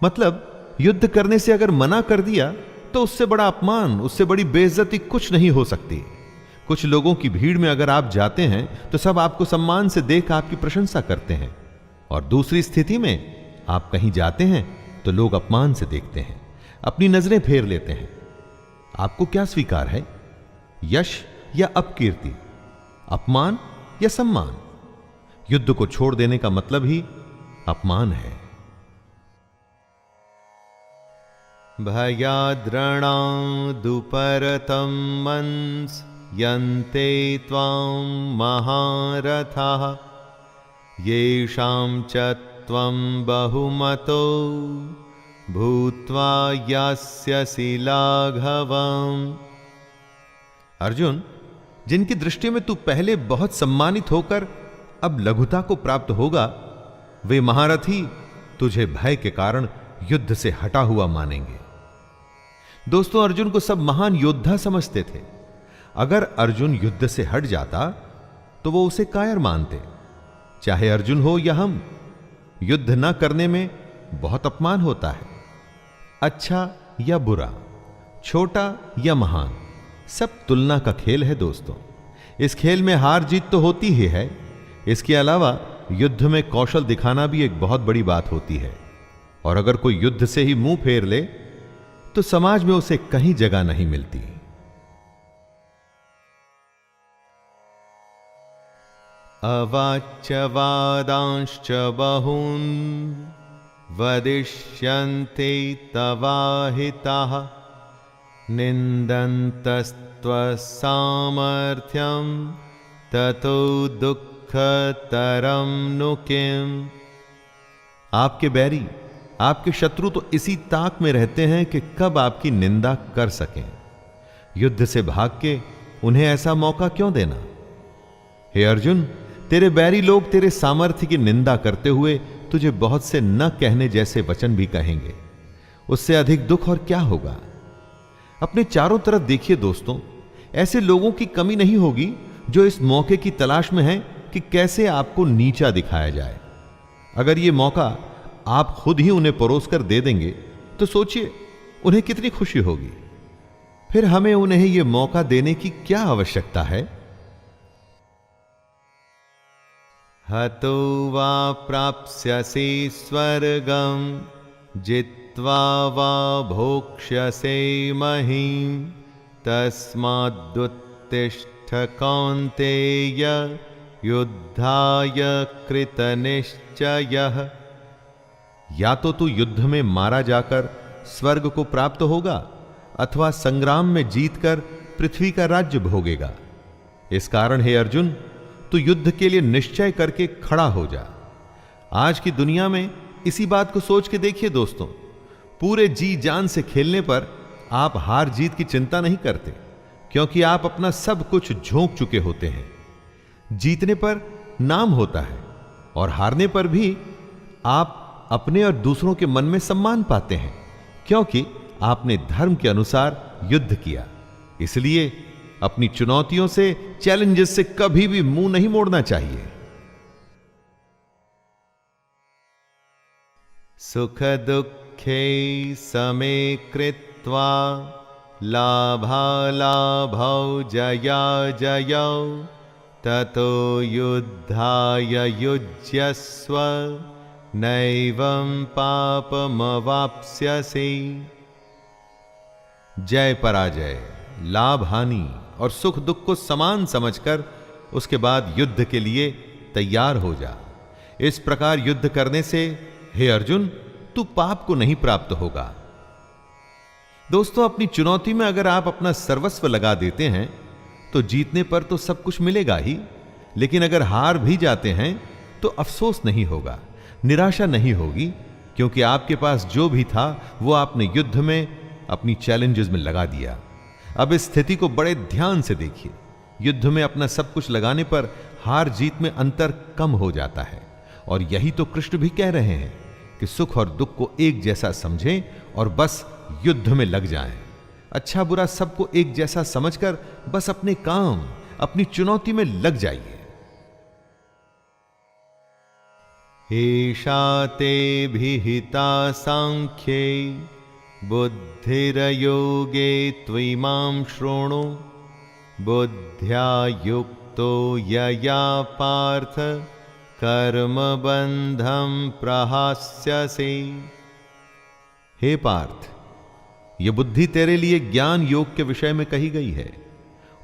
मतलब युद्ध करने से अगर मना कर दिया तो उससे बड़ा अपमान, उससे बड़ी बेइज्जती कुछ नहीं हो सकती। कुछ लोगों की भीड़ में अगर आप जाते हैं तो सब आपको सम्मान से देख आपकी प्रशंसा करते हैं, और दूसरी स्थिति में आप कहीं जाते हैं तो लोग अपमान से देखते हैं, अपनी नजरें फेर लेते हैं। आपको क्या स्वीकार है, यश या अपकीर्ति, अपमान या सम्मान? युद्ध को छोड़ देने का मतलब ही अपमान है। भयाद्रणादुपरतं मंस यन्ते त्वां महारथाः येषां च त्वं बहुमतो भूत्वा यास्यसि लाघवम्। अर्जुन, जिनकी दृष्टि में तू पहले बहुत सम्मानित होकर अब लघुता को प्राप्त होगा, वे महारथी तुझे भय के कारण युद्ध से हटा हुआ मानेंगे। दोस्तों, अर्जुन को सब महान योद्धा समझते थे। अगर अर्जुन युद्ध से हट जाता तो वो उसे कायर मानते। चाहे अर्जुन हो या हम, युद्ध न करने में बहुत अपमान होता है। अच्छा या बुरा, छोटा या महान, सब तुलना का खेल है दोस्तों। इस खेल में हार जीत तो होती ही है, इसके अलावा युद्ध में कौशल दिखाना भी एक बहुत बड़ी बात होती है। और अगर कोई युद्ध से ही मुंह फेर ले तो समाज में उसे कहीं जगह नहीं मिलती। अवाच्यवादांश्च बहून् वदिष्यन्ते तवाहिताः निन्दन्तस्त्वसामर्थ्यं ततो दुःखतरं नु किम्। आपके बैरी, आपके शत्रु तो इसी ताक में रहते हैं कि कब आपकी निंदा कर सकें। युद्ध से भाग के उन्हें ऐसा मौका क्यों देना? हे अर्जुन, तेरे बैरी लोग तेरे सामर्थ्य की निंदा करते हुए तुझे बहुत से न कहने जैसे वचन भी कहेंगे। उससे अधिक दुख और क्या होगा? अपने चारों तरफ देखिए दोस्तों, ऐसे लोगों की कमी नहीं होगी जो इस मौके की तलाश में हैं कि कैसे आपको नीचा दिखाया जाए। अगर ये मौका आप खुद ही उन्हें परोस कर दे देंगे तो सोचिए उन्हें कितनी खुशी होगी। फिर हमें उन्हें यह मौका देने की क्या आवश्यकता है? हतो वा प्राप्स्यसि स्वर्गं जित्वा वा भोक्ष्यसे महीम् तस्मादुत्तिष्ठ कौन्तेय युद्धाय कृतनिश्चयः। या तो तू युद्ध में मारा जाकर स्वर्ग को प्राप्त होगा अथवा संग्राम में जीतकर पृथ्वी का राज्य भोगेगा। इस कारण हे अर्जुन, तू युद्ध के लिए निश्चय करके खड़ा हो जा। आज की दुनिया में इसी बात को सोच के देखिए दोस्तों, पूरे जी जान से खेलने पर आप हार जीत की चिंता नहीं करते, क्योंकि आप अपना सब कुछ झोंक चुके होते हैं। जीतने पर नाम होता है और हारने पर भी आप अपने और दूसरों के मन में सम्मान पाते हैं, क्योंकि आपने धर्म के अनुसार युद्ध किया। इसलिए अपनी चुनौतियों से, चैलेंजेस से कभी भी मुंह नहीं मोड़ना चाहिए। सुख दुखे समे कृत्वा लाभालाभौ जया जयौ ततो युद्धाय युज्यस्व नैवं पापमवाप्स्यसि। जय पराजय, लाभ हानि और सुख दुख को समान समझकर उसके बाद युद्ध के लिए तैयार हो जा। इस प्रकार युद्ध करने से हे अर्जुन तू पाप को नहीं प्राप्त होगा। दोस्तों, अपनी चुनौती में अगर आप अपना सर्वस्व लगा देते हैं तो जीतने पर तो सब कुछ मिलेगा ही, लेकिन अगर हार भी जाते हैं तो अफसोस नहीं होगा, निराशा नहीं होगी, क्योंकि आपके पास जो भी था वो आपने युद्ध में, अपनी चैलेंजेस में लगा दिया। अब इस स्थिति को बड़े ध्यान से देखिए। युद्ध में अपना सब कुछ लगाने पर हार जीत में अंतर कम हो जाता है, और यही तो कृष्ण भी कह रहे हैं कि सुख और दुख को एक जैसा समझें और बस युद्ध में लग जाएं। अच्छा बुरा सबको एक जैसा समझकर बस अपने काम, अपनी चुनौती में लग जाइए। एषा ते विहिता सांख्ये बुद्धिर्योगे त्विमां शृणु बुद्ध्या युक्तो यया पार्थ कर्मबंधं प्रहास्यसि। हे पार्थ, यह बुद्धि तेरे लिए ज्ञान योग के विषय में कही गई है,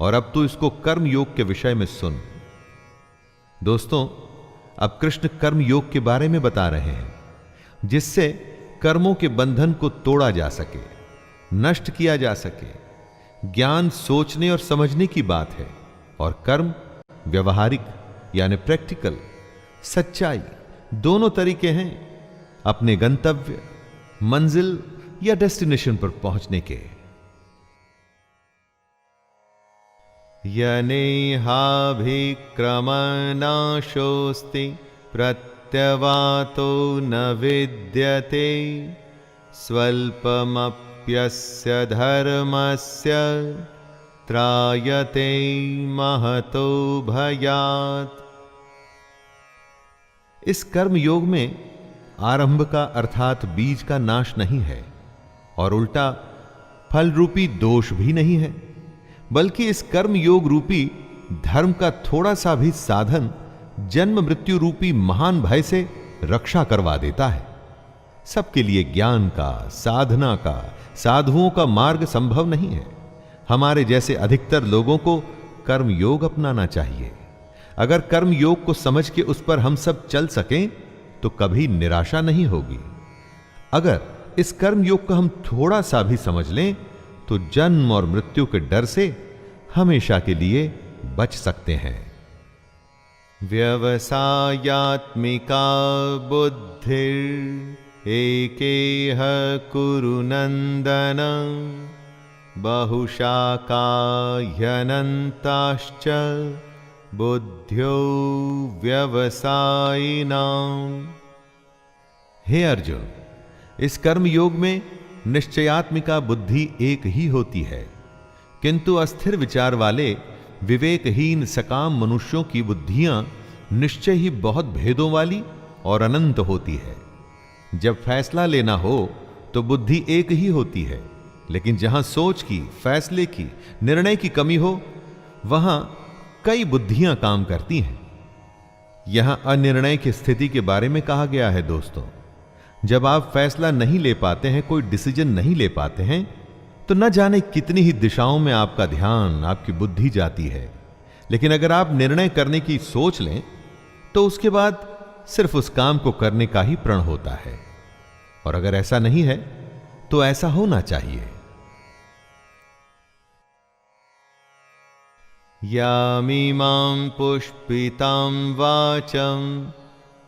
और अब तू इसको कर्म योग के विषय में सुन। दोस्तों, अब कृष्ण कर्म योग के बारे में बता रहे हैं, जिससे कर्मों के बंधन को तोड़ा जा सके, नष्ट किया जा सके। ज्ञान सोचने और समझने की बात है, और कर्म व्यवहारिक यानी प्रैक्टिकल, सच्चाई, दोनों तरीके हैं अपने गंतव्य, मंजिल या डेस्टिनेशन पर पहुंचने के। यनेहाभिक्रमनाशोस्ति प्रत्यवातो न विद्यते स्वल्पमप्यस्य धर्मस्य त्रायते महतो भयात्। इस कर्म योग में आरंभ का अर्थात बीज का नाश नहीं है, और उल्टा फल रूपी दोष भी नहीं है, बल्कि इस कर्म योग रूपी धर्म का थोड़ा सा भी साधन जन्म मृत्यु रूपी महान भय से रक्षा करवा देता है। सबके लिए ज्ञान का, साधना का, साधुओं का मार्ग संभव नहीं है। हमारे जैसे अधिकतर लोगों को कर्म योग अपनाना चाहिए। अगर कर्म योग को समझ के उस पर हम सब चल सकें तो कभी निराशा नहीं होगी। अगर इस कर्म योग को हम थोड़ा सा भी समझ लें तो जन्म और मृत्यु के डर से हमेशा के लिए बच सकते हैं। व्यवसायात्मिका बुद्धिर एकेह कुरु नंदन बहुशाखाह्यनन्ताश्च बुद्ध्यो व्यवसायिनाम्। हे अर्जुन, इस कर्म योग में निश्चयात्मिका बुद्धि एक ही होती है, किंतु अस्थिर विचार वाले विवेकहीन सकाम मनुष्यों की बुद्धियां निश्चय ही बहुत भेदों वाली और अनंत होती है। जब फैसला लेना हो तो बुद्धि एक ही होती है, लेकिन जहां सोच की, फैसले की, निर्णय की कमी हो वहां कई बुद्धियां काम करती हैं। यहां अनिर्णय की स्थिति के बारे में कहा गया है। दोस्तों, जब आप फैसला नहीं ले पाते हैं, कोई डिसीजन नहीं ले पाते हैं, तो न जाने कितनी ही दिशाओं में आपका ध्यान, आपकी बुद्धि जाती है। लेकिन अगर आप निर्णय करने की सोच लें तो उसके बाद सिर्फ उस काम को करने का ही प्रण होता है। और अगर ऐसा नहीं है तो ऐसा होना चाहिए। यामिमां पुष्पितां वाचं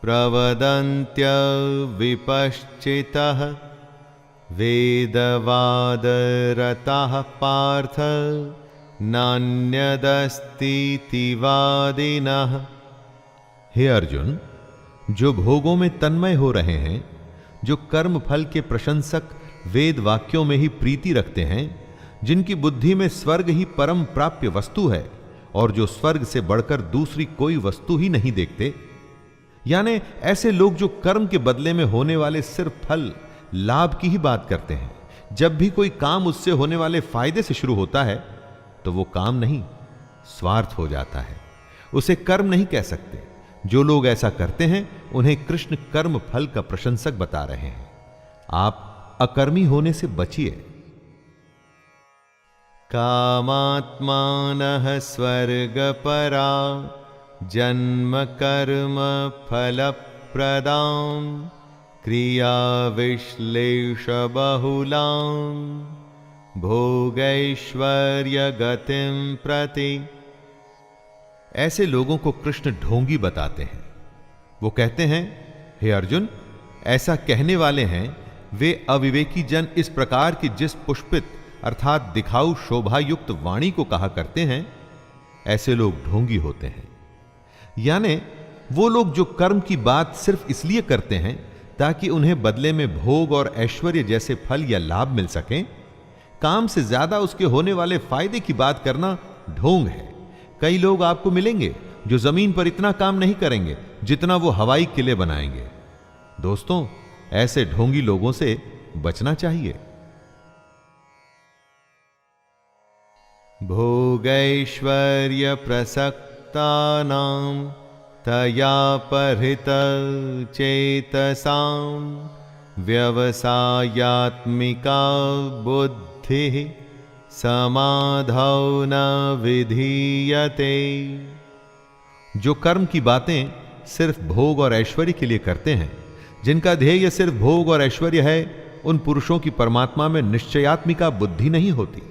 प्रवदन्त्य विपश्चितः वेदवादरताः पार्थ नान्यदस्तीति वादिनः। हे अर्जुन, जो भोगों में तन्मय हो रहे हैं, जो कर्म फल के प्रशंसक वेद वाक्यों में ही प्रीति रखते हैं, जिनकी बुद्धि में स्वर्ग ही परम प्राप्य वस्तु है और जो स्वर्ग से बढ़कर दूसरी कोई वस्तु ही नहीं देखते, यानी ऐसे लोग जो कर्म के बदले में होने वाले सिर्फ फल लाभ की ही बात करते हैं। जब भी कोई काम उससे होने वाले फायदे से शुरू होता है तो वो काम नहीं, स्वार्थ हो जाता है, उसे कर्म नहीं कह सकते। जो लोग ऐसा करते हैं उन्हें कृष्ण कर्म फल का प्रशंसक बता रहे हैं। आप अकर्मी होने से बचिए।
कामात्मानः स्वर्गपरा जन्म कर्म फलप्रदां क्रिया विश्लेष बहुलां भोगैश्वर्य गतिं प्रति।
ऐसे लोगों को कृष्ण ढोंगी बताते हैं। वो कहते हैं, हे अर्जुन, ऐसा कहने वाले हैं वे अविवेकी जन इस प्रकार की जिस पुष्पित अर्थात दिखाऊ शोभायुक्त वाणी को कहा करते हैं, ऐसे लोग ढोंगी होते हैं। यानी वो लोग जो कर्म की बात सिर्फ इसलिए करते हैं ताकि उन्हें बदले में भोग और ऐश्वर्य जैसे फल या लाभ मिल सकें, काम से ज्यादा उसके होने वाले फायदे की बात करना ढोंग है। कई लोग आपको मिलेंगे जो जमीन पर इतना काम नहीं करेंगे जितना वो हवाई किले बनाएंगे। दोस्तों, ऐसे ढोंगी लोगों से बचना चाहिए।
भोगैश्वर्य प्रसक्तानां तया परित चेतसां व्यवसायात्मिका बुद्धिः समाधौ न विधीयते।
जो कर्म की बातें सिर्फ भोग और ऐश्वर्य के लिए करते हैं, जिनका ध्येय सिर्फ भोग और ऐश्वर्य है, उन पुरुषों की परमात्मा में निश्चयात्मिका बुद्धि नहीं होती।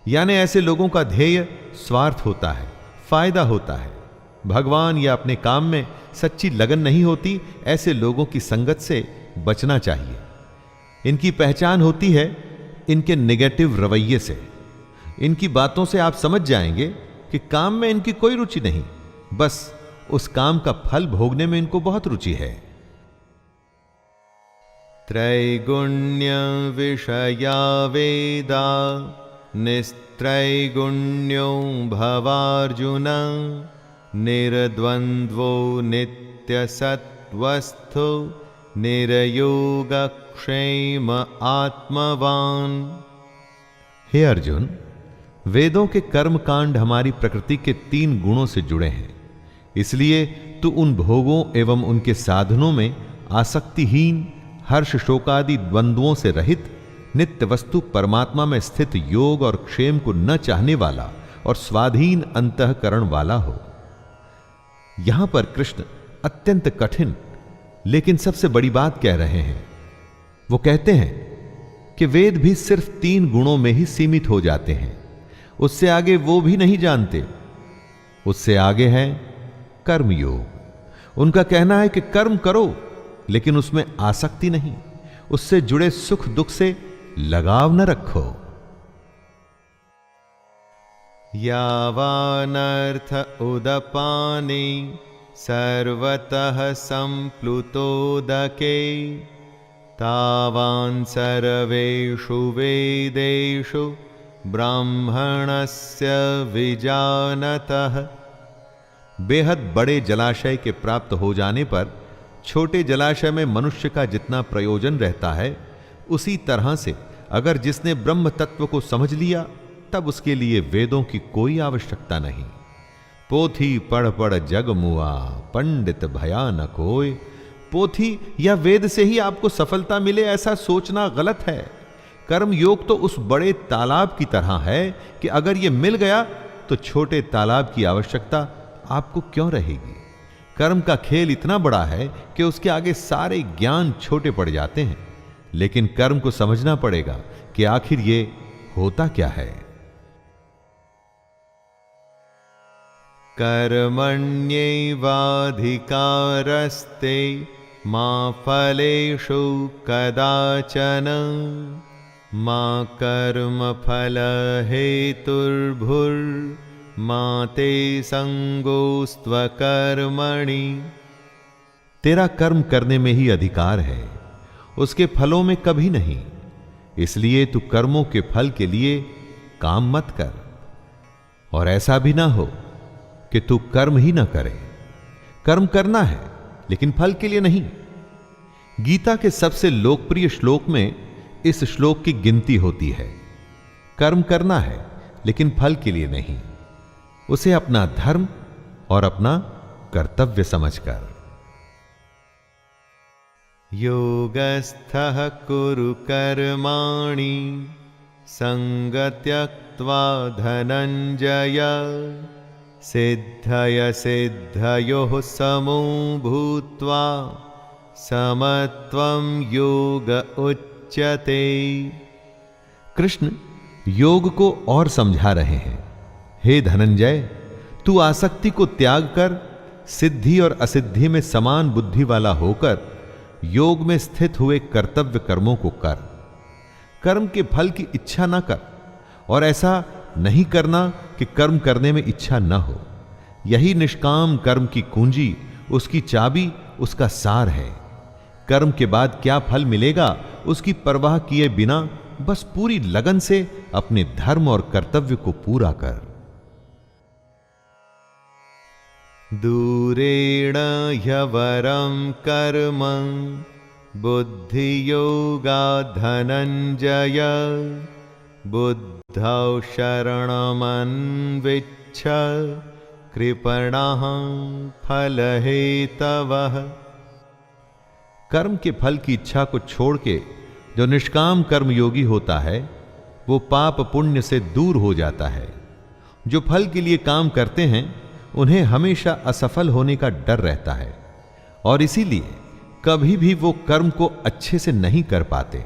यानी ऐसे लोगों का ध्येय स्वार्थ होता है, फायदा होता है, भगवान या अपने काम में सच्ची लगन नहीं होती। ऐसे लोगों की संगत से बचना चाहिए। इनकी पहचान होती है इनके नेगेटिव रवैये से। इनकी बातों से आप समझ जाएंगे कि काम में इनकी कोई रुचि नहीं, बस उस काम का फल भोगने में इनको बहुत रुचि है।
त्रैगुण्य विषया वेदा निस्त्रैगुण्यो भवार्जुन निर्द्वन्द्वो नित्यसत्वस्थो निर्योगक्षेम आत्मवान।
हे अर्जुन, वेदों के कर्म कांड हमारी प्रकृति के 3 गुणों से जुड़े हैं। इसलिए तू उन भोगों एवं उनके साधनों में आसक्तिहीन, हर्ष शोकादि द्वंद्वों से रहित, नित्य वस्तु परमात्मा में स्थित योग और क्षेम को न चाहने वाला और स्वाधीन अंतःकरण वाला हो। यहां पर कृष्ण अत्यंत कठिन लेकिन सबसे बड़ी बात कह रहे हैं। वो कहते हैं कि वेद भी सिर्फ 3 गुणों में ही सीमित हो जाते हैं, उससे आगे वो भी नहीं जानते। उससे आगे है कर्मयोग। उनका कहना है कि कर्म करो लेकिन उसमें आसक्ति नहीं, उससे जुड़े सुख दुख से लगाव न रखो।
यावानर्थ उदपाने सर्वतः संप्लुतोदके तावान् सर्वेषु वेदेषु ब्राह्मणस्य विजानतः।
बेहद बड़े जलाशय के प्राप्त हो जाने पर छोटे जलाशय में मनुष्य का जितना प्रयोजन रहता है, उसी तरह से अगर जिसने ब्रह्म तत्व को समझ लिया तब उसके लिए वेदों की कोई आवश्यकता नहीं। पोथी पढ़ पढ़ जग मुआ, पंडित भया न कोय। पोथी या वेद से ही आपको सफलता मिले ऐसा सोचना गलत है। कर्म योग तो उस बड़े तालाब की तरह है कि अगर यह मिल गया तो छोटे तालाब की आवश्यकता आपको क्यों रहेगी। कर्म का खेल इतना बड़ा है कि उसके आगे सारे ज्ञान छोटे पड़ जाते हैं, लेकिन कर्म को समझना पड़ेगा कि आखिर ये होता क्या है।
कर्मण्येवाधिकारस्ते मा फलेषु कदाचन मा कर्मफलहेतुर्भुर्मा ते संगोस्त्वकर्मणि।
तेरा कर्म करने में ही अधिकार है, उसके फलों में कभी नहीं। इसलिए तू कर्मों के फल के लिए काम मत कर। और ऐसा भी ना हो कि तू कर्म ही ना करे। कर्म करना है लेकिन फल के लिए नहीं। गीता के सबसे लोकप्रिय श्लोक में इस श्लोक की गिनती होती है। कर्म करना है लेकिन फल के लिए नहीं, उसे अपना धर्म और अपना कर्तव्य समझकर।
योगस्थः कुरु कर्माणि संगत्यक्त्वा धनंजय सिद्धय सिद्धयोः समो भूत्वा समत्वं योग उच्यते।
कृष्ण योग को और समझा रहे हैं। हे धनंजय, तू आसक्ति को त्याग कर सिद्धि और असिद्धि में समान बुद्धि वाला होकर योग में स्थित हुए कर्तव्य कर्मों को कर। कर्म के फल की इच्छा न कर, और ऐसा नहीं करना कि कर्म करने में इच्छा न हो। यही निष्काम कर्म की कुंजी, उसकी चाबी, उसका सार है। कर्म के बाद क्या फल मिलेगा उसकी परवाह किए बिना बस पूरी लगन से अपने धर्म और कर्तव्य को पूरा कर।
दूरेण ह्यवरं कर्म बुद्धि योगा धनंजय बुद्धौ शरणमन्विच्छ कृपणः फलहेतवः।
कर्म के फल की इच्छा को छोड़ के जो निष्काम कर्म योगी होता है वो पाप पुण्य से दूर हो जाता है। जो फल के लिए काम करते हैं उन्हें हमेशा असफल होने का डर रहता है, और इसीलिए कभी भी वो कर्म को अच्छे से नहीं कर पाते,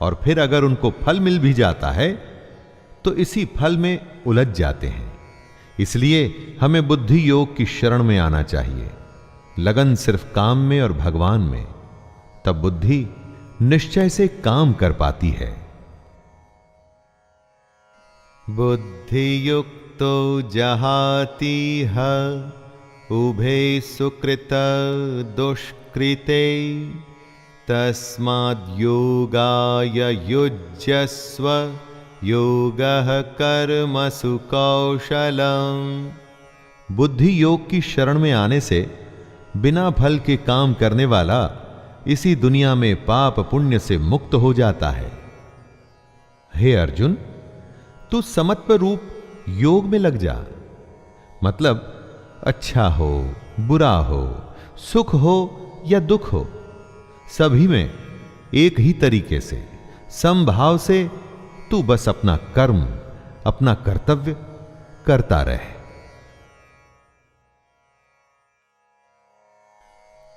और फिर अगर उनको फल मिल भी जाता है तो इसी फल में उलझ जाते हैं। इसलिए हमें बुद्धि योग की शरण में आना चाहिए, लगन सिर्फ काम में और भगवान में। तब बुद्धि निश्चय से काम कर पाती है।
बुद्धि युक्तो जहातीह उभे सुकृत दुष्कृते तस्माद् योगाय युज्यस्व योगः कर्मसु कौशलम्।
बुद्धि योग की शरण में आने से बिना फल के काम करने वाला इसी दुनिया में पाप पुण्य से मुक्त हो जाता है। हे अर्जुन, तू समत्व रूप योग में लग जा। मतलब अच्छा हो बुरा हो, सुख हो या दुख हो, सभी में एक ही तरीके से समभाव से तू बस अपना कर्म, अपना कर्तव्य करता रहे।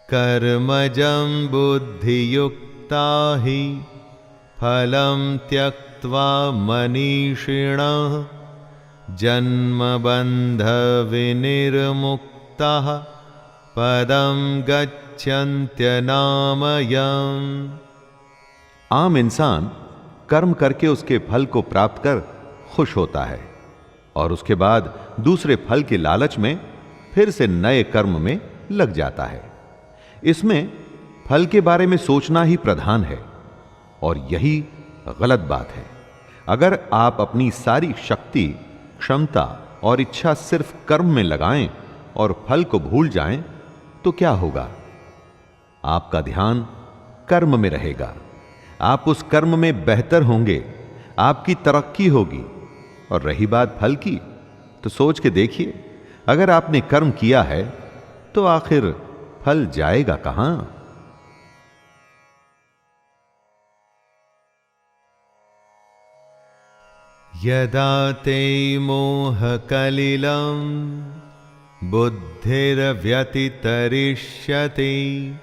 कर्मजं बुद्धियुक्ता हि फलं त्यक्त्वा मनीषिणः जन्मबन्ध विनिर्मुक्ताः पदं गच्छन्त्यनामयम्।
आम इंसान कर्म करके उसके फल को प्राप्त कर खुश होता है, और उसके बाद दूसरे फल के लालच में फिर से नए कर्म में लग जाता है। इसमें फल के बारे में सोचना ही प्रधान है, और यही गलत बात है। अगर आप अपनी सारी शक्ति, क्षमता और इच्छा सिर्फ कर्म में लगाएं और फल को भूल जाएं तो क्या होगा? आपका ध्यान कर्म में रहेगा, आप उस कर्म में बेहतर होंगे, आपकी तरक्की होगी। और रही बात फल की, तो सोच के देखिए, अगर आपने कर्म किया है तो आखिर फल जाएगा कहां?
यदा ते मोहकलिलं बुद्धिर्व्यतितरिष्यति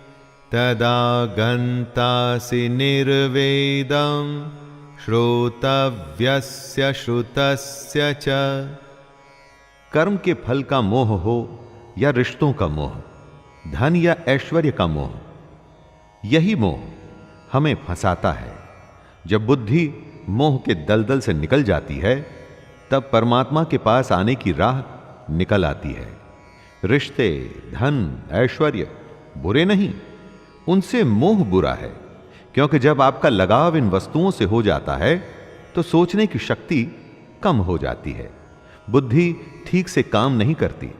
तदा गन्तासि निर्वेदं श्रोतव्यस्य श्रुतस्य च।
कर्म के फल का मोह हो या रिश्तों का मोह, धन या ऐश्वर्य का मोह, यही मोह हमें फंसाता है। जब बुद्धि मोह के दलदल से निकल जाती है तब परमात्मा के पास आने की राह निकल आती है। रिश्ते, धन, ऐश्वर्य बुरे नहीं, उनसे मोह बुरा है, क्योंकि जब आपका लगाव इन वस्तुओं से हो जाता है तो सोचने की शक्ति कम हो जाती है। बुद्धि ठीक से काम नहीं करती,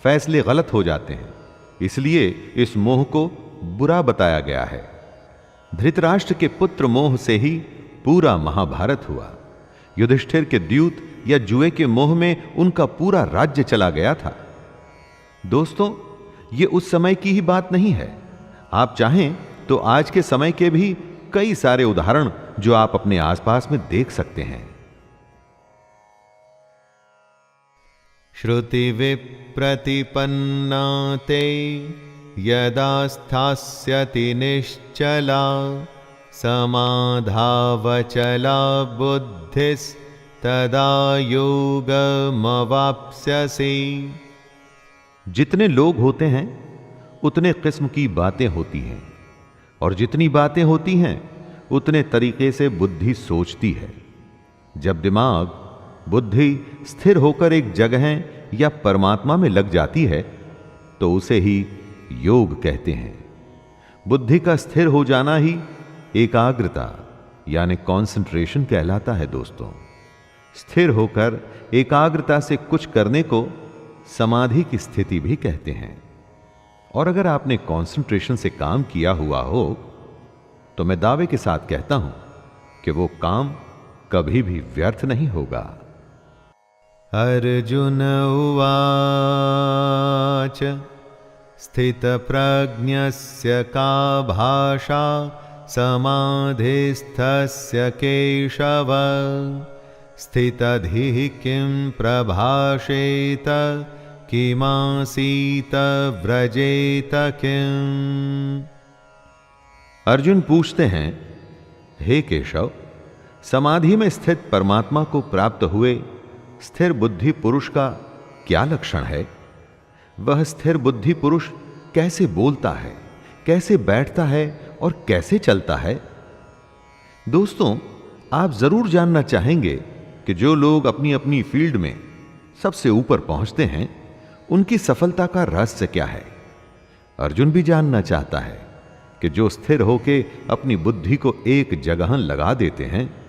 फैसले गलत हो जाते हैं। इसलिए इस मोह को बुरा बताया गया है। धृतराष्ट्र के पुत्र मोह से ही पूरा महाभारत हुआ। युधिष्ठिर के द्यूत या जुए के मोह में उनका पूरा राज्य चला गया था। दोस्तों, ये उस समय की ही बात नहीं है। आप चाहें तो आज के समय के भी कई सारे उदाहरण जो आप अपने आसपास में देख सकते हैं।
श्रुति विप्रतिपन्ना ते यदा स्थास्यति निश्चला समाधावचला बुद्धिस्तदा योगमवाप्स्यसि।
जितने लोग होते हैं उतने किस्म की बातें होती हैं, और जितनी बातें होती हैं उतने तरीके से बुद्धि सोचती है। जब दिमाग, बुद्धि स्थिर होकर एक जगह या परमात्मा में लग जाती है तो उसे ही योग कहते हैं। बुद्धि का स्थिर हो जाना ही एकाग्रता यानी कंसंट्रेशन कहलाता है। दोस्तों, स्थिर होकर एकाग्रता से कुछ करने को समाधि की स्थिति भी कहते हैं। और अगर आपने कंसंट्रेशन से काम किया हुआ हो तो मैं दावे के साथ कहता हूं कि वो काम कभी भी व्यर्थ नहीं होगा।
अर्जुन उवाच स्थितप्रज्ञस्य का भाषा समाधिस्थस्य केशव स्थितधिः किं प्रभाषेत किमासीत व्रजेत किम्।
अर्जुन पूछते हैं, हे केशव, समाधि में स्थित परमात्मा को प्राप्त हुए स्थिर बुद्धि पुरुष का क्या लक्षण है? वह स्थिर बुद्धि पुरुष कैसे बोलता है, कैसे बैठता है और कैसे चलता है? दोस्तों, आप जरूर जानना चाहेंगे कि जो लोग अपनी अपनी फील्ड में सबसे ऊपर पहुंचते हैं उनकी सफलता का रहस्य क्या है। अर्जुन भी जानना चाहता है कि जो स्थिर होके अपनी बुद्धि को एक जगह लगा देते हैं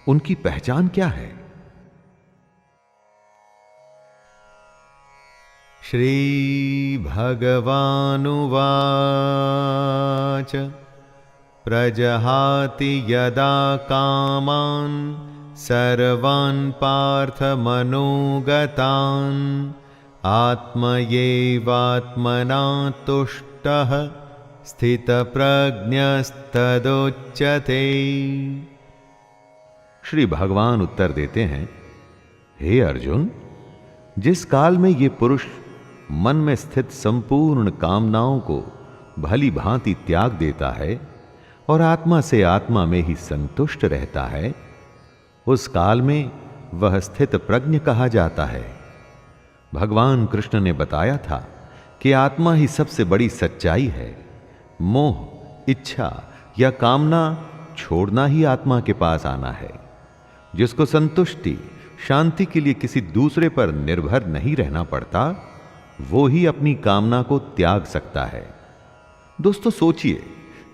उनकी पहचान क्या है।
श्री भगवानुवाच प्रजहाति यदा कामान् सर्वान् पार्थ मनोगतान् आत्मयैवात्मना तुष्टः स्थितप्रज्ञस्तदोच्यते।
श्री भगवान उत्तर देते हैं, हे अर्जुन, जिस काल में ये पुरुष मन में स्थित संपूर्ण कामनाओं को भली भांति त्याग देता है और आत्मा से आत्मा में ही संतुष्ट रहता है, उस काल में वह स्थित प्रज्ञ कहा जाता है। भगवान कृष्ण ने बताया था कि आत्मा ही सबसे बड़ी सच्चाई है। मोह, इच्छा या कामना छोड़ना ही आत्मा के पास आना है। जिसको संतुष्टि, शांति के लिए किसी दूसरे पर निर्भर नहीं रहना पड़ता, वो ही अपनी कामना को त्याग सकता है। दोस्तों, सोचिए,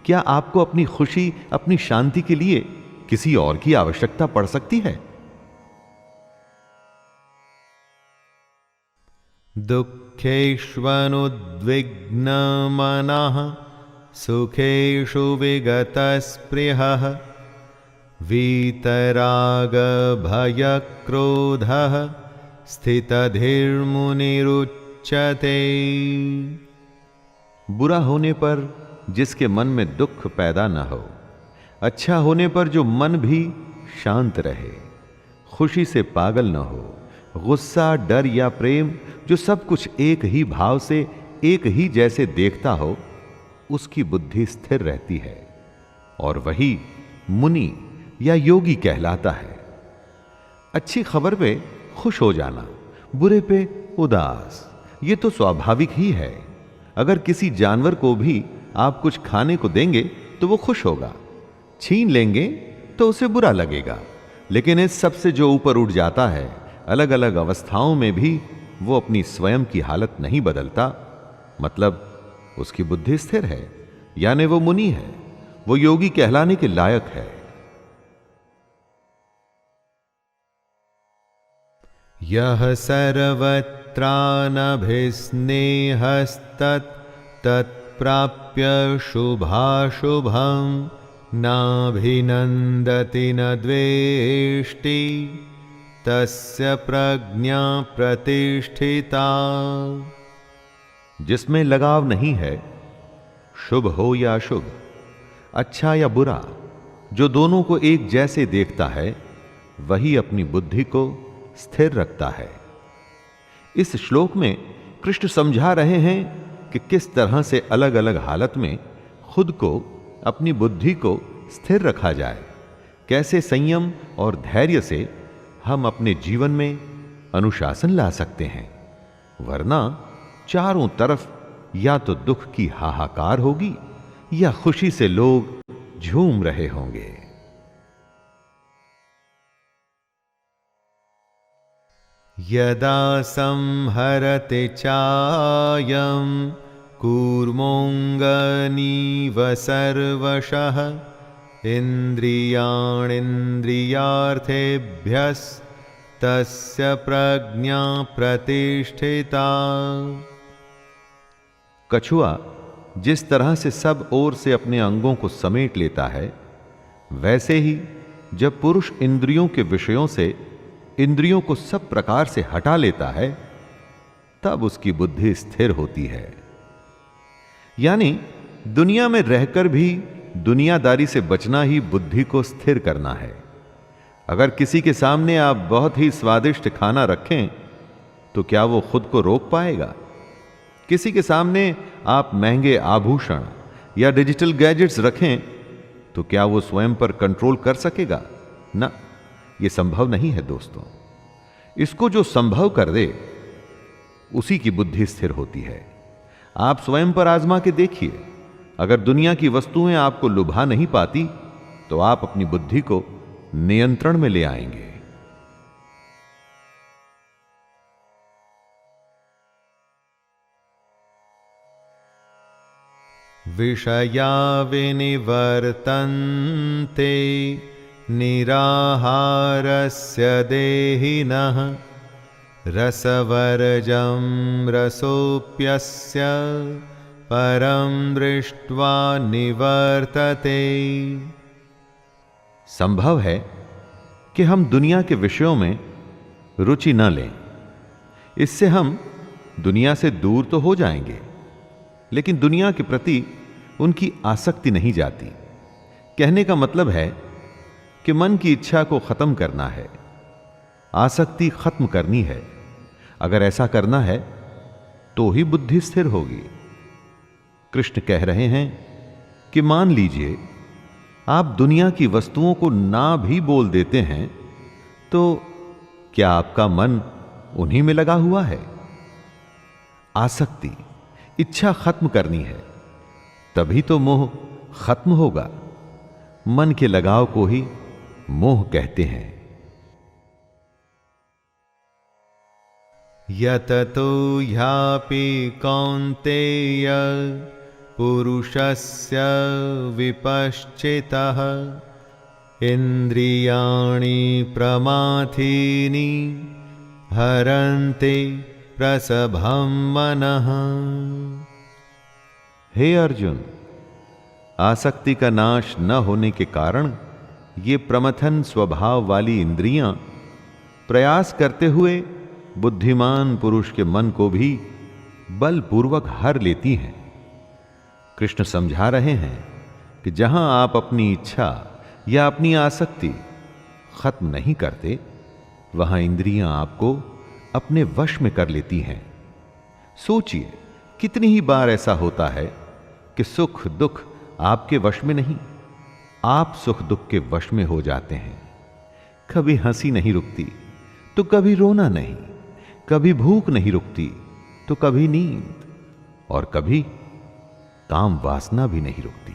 क्या आपको अपनी खुशी, अपनी शांति के लिए किसी और की आवश्यकता पड़ सकती है?
दुःखेष्वनुद्विग्नमनः सुखेषु विगतस्पृहः वीतरागभयक्रोधः स्थितधीर्मुनिरुच्यते।
बुरा होने पर जिसके मन में दुख पैदा न हो, अच्छा होने पर जो मन भी शांत रहे, खुशी से पागल न हो, गुस्सा, डर या प्रेम, जो सब कुछ एक ही भाव से एक ही जैसे देखता हो, उसकी बुद्धि स्थिर रहती है और वही मुनि या योगी कहलाता है। अच्छी खबर पे खुश हो जाना, बुरे पे उदास, ये तो स्वाभाविक ही है। अगर किसी जानवर को भी आप कुछ खाने को देंगे तो वो खुश होगा, छीन लेंगे तो उसे बुरा लगेगा। लेकिन इस सब से जो ऊपर उठ जाता है, अलग अलग अवस्थाओं में भी वो अपनी स्वयं की हालत नहीं बदलता, मतलब उसकी बुद्धि स्थिर है, यानी वो मुनि है, वो योगी कहलाने के लायक है।
यः सर्वत्रानभिस्नेहस्तत् तत्प्राप्य शुभाशुभं नाभिनन्दति न द्वेष्टि तस्य प्रज्ञा प्रतिष्ठिता।
जिसमें लगाव नहीं है, शुभ हो या अशुभ, अच्छा या बुरा, जो दोनों को एक जैसे देखता है, वही अपनी बुद्धि को स्थिर रखता है। इस श्लोक में कृष्ण समझा रहे हैं कि किस तरह से अलग अलग हालत में खुद को, अपनी बुद्धि को स्थिर रखा जाए, कैसे संयम और धैर्य से हम अपने जीवन में अनुशासन ला सकते हैं, वरना चारों तरफ या तो दुख की हाहाकार होगी या खुशी से लोग झूम रहे होंगे।
यदा संहरते चायं कूर्मोऽङ्गनीव सर्वशः इन्द्रियाणीन्द्रियार्थेभ्यस्तस्य प्रज्ञा प्रतिष्ठिता।
कछुआ जिस तरह से सब ओर से अपने अंगों को समेट लेता है, वैसे ही जब पुरुष इंद्रियों के विषयों से इंद्रियों को सब प्रकार से हटा लेता है, तब उसकी बुद्धि स्थिर होती है। यानी दुनिया में रहकर भी दुनियादारी से बचना ही बुद्धि को स्थिर करना है। अगर किसी के सामने आप बहुत ही स्वादिष्ट खाना रखें, तो क्या वो खुद को रोक पाएगा? किसी के सामने आप महंगे आभूषण या डिजिटल गैजेट्स रखें, तो क्या वो स्वयं पर कंट्रोल कर सकेगा? ना, ये संभव नहीं है दोस्तों। इसको जो संभव कर दे, उसी की बुद्धि स्थिर होती है। आप स्वयं पर आजमा के देखिए, अगर दुनिया की वस्तुएं आपको लुभा नहीं पाती, तो आप अपनी बुद्धि को नियंत्रण में ले आएंगे।
विषया विनिवर्तन्ते निराहारस्य देहिनः रसवर्जं रसोऽप्यस्य परं दृष्ट्वा निवर्तते।
संभव है कि हम दुनिया के विषयों में रुचि न लें, इससे हम दुनिया से दूर तो हो जाएंगे, लेकिन दुनिया के प्रति उनकी आसक्ति नहीं जाती। कहने का मतलब है कि मन की इच्छा को खत्म करना है, आसक्ति खत्म करनी है। अगर ऐसा करना है तो ही बुद्धि स्थिर होगी। कृष्ण कह रहे हैं कि मान लीजिए आप दुनिया की वस्तुओं को ना भी बोल देते हैं, तो क्या आपका मन उन्हीं में लगा हुआ है? आसक्ति, इच्छा खत्म करनी है, तभी तो मोह खत्म होगा। मन के लगाव को ही मोह कहते हैं।
यततो ह्यापि कौन्तेय पुरुषस्य विपश्चितः इन्द्रियाणि प्रमाथीनि हरन्ति प्रसभं मनः।
हे अर्जुन, आसक्ति का नाश न होने के कारण ये प्रमथन स्वभाव वाली इंद्रियां प्रयास करते हुए बुद्धिमान पुरुष के मन को भी बलपूर्वक हर लेती हैं। कृष्ण समझा रहे हैं कि जहां आप अपनी इच्छा या अपनी आसक्ति खत्म नहीं करते, वहां इंद्रियां आपको अपने वश में कर लेती हैं। सोचिए, कितनी ही बार ऐसा होता है कि सुख दुख आपके वश में नहीं, आप सुख दुख के वश में हो जाते हैं। कभी हंसी नहीं रुकती तो कभी रोना नहीं, कभी भूख नहीं रुकती तो कभी नींद, और कभी काम वासना भी नहीं रुकती।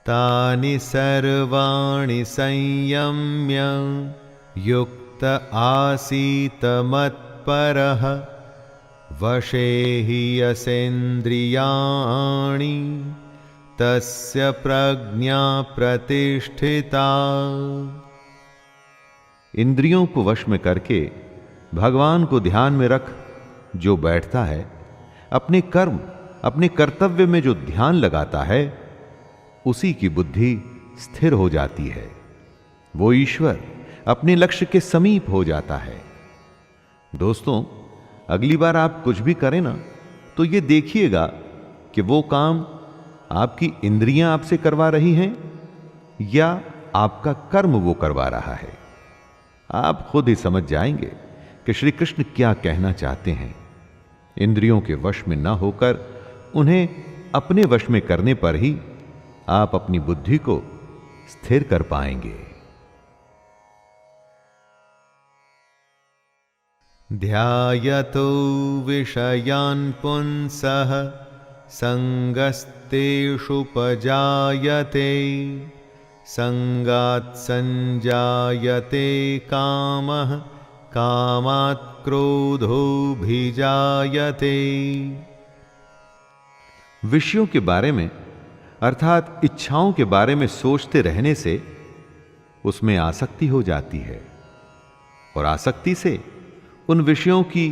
तानि सर्वाणि संयम्य युक्त आसीत मत्परः वशे हि यसेन्द्रियाणि तस्य प्रज्ञा प्रतिष्ठिता।
इंद्रियों को वश में करके भगवान को ध्यान में रख जो बैठता है, अपने कर्म अपने कर्तव्य में जो ध्यान लगाता है, उसी की बुद्धि स्थिर हो जाती है। वो ईश्वर अपने लक्ष्य के समीप हो जाता है। दोस्तों, अगली बार आप कुछ भी करें ना, तो ये देखिएगा कि वो काम आपकी इंद्रियां आपसे करवा रही हैं या आपका कर्म वो करवा रहा है। आप खुद ही समझ जाएंगे कि श्री कृष्ण क्या कहना चाहते हैं। इंद्रियों के वश में न होकर उन्हें अपने वश में करने पर ही आप अपनी बुद्धि को स्थिर कर पाएंगे।
ध्यायतो विषयान् पुंसः संगस्तेषुपजायते संगात् संजायते कामः कामात् क्रोधोऽभिजायते।
विषयों के बारे में अर्थात इच्छाओं के बारे में सोचते रहने से उसमें आसक्ति हो जाती है और आसक्ति से उन विषयों की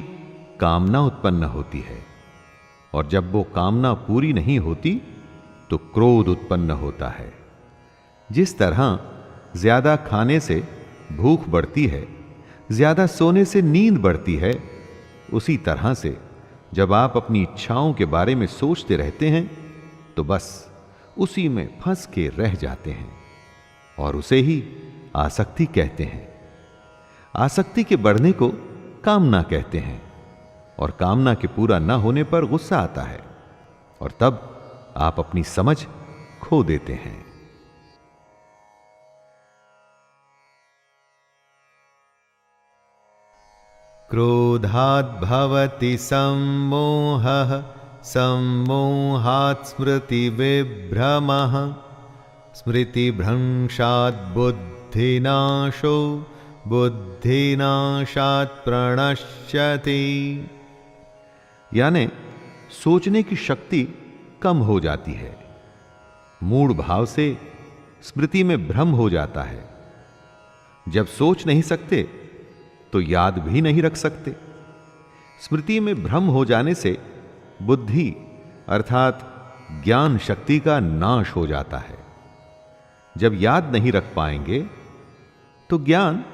कामना उत्पन्न होती है और जब वो कामना पूरी नहीं होती तो क्रोध उत्पन्न होता है। जिस तरह ज्यादा खाने से भूख बढ़ती है, ज्यादा सोने से नींद बढ़ती है, उसी तरह से जब आप अपनी इच्छाओं के बारे में सोचते रहते हैं तो बस उसी में फंस के रह जाते हैं और उसे ही आसक्ति कहते हैं। आसक्ति के बढ़ने को कामना कहते हैं और कामना के पूरा न होने पर गुस्सा आता है और तब आप अपनी समझ खो देते हैं।
क्रोधात् भवति सम्मोहः सम्मोहात् स्मृतिविभ्रमः स्मृतिभ्रंशात् बुद्धिनाशो बुद्धिनाशात् प्रणश्यति।
यानी सोचने की शक्ति कम हो जाती है, मूढ़ भाव से स्मृति में भ्रम हो जाता है। जब सोच नहीं सकते तो याद भी नहीं रख सकते। स्मृति में भ्रम हो जाने से बुद्धि अर्थात ज्ञान शक्ति का नाश हो जाता है। जब याद नहीं रख पाएंगे तो ज्ञान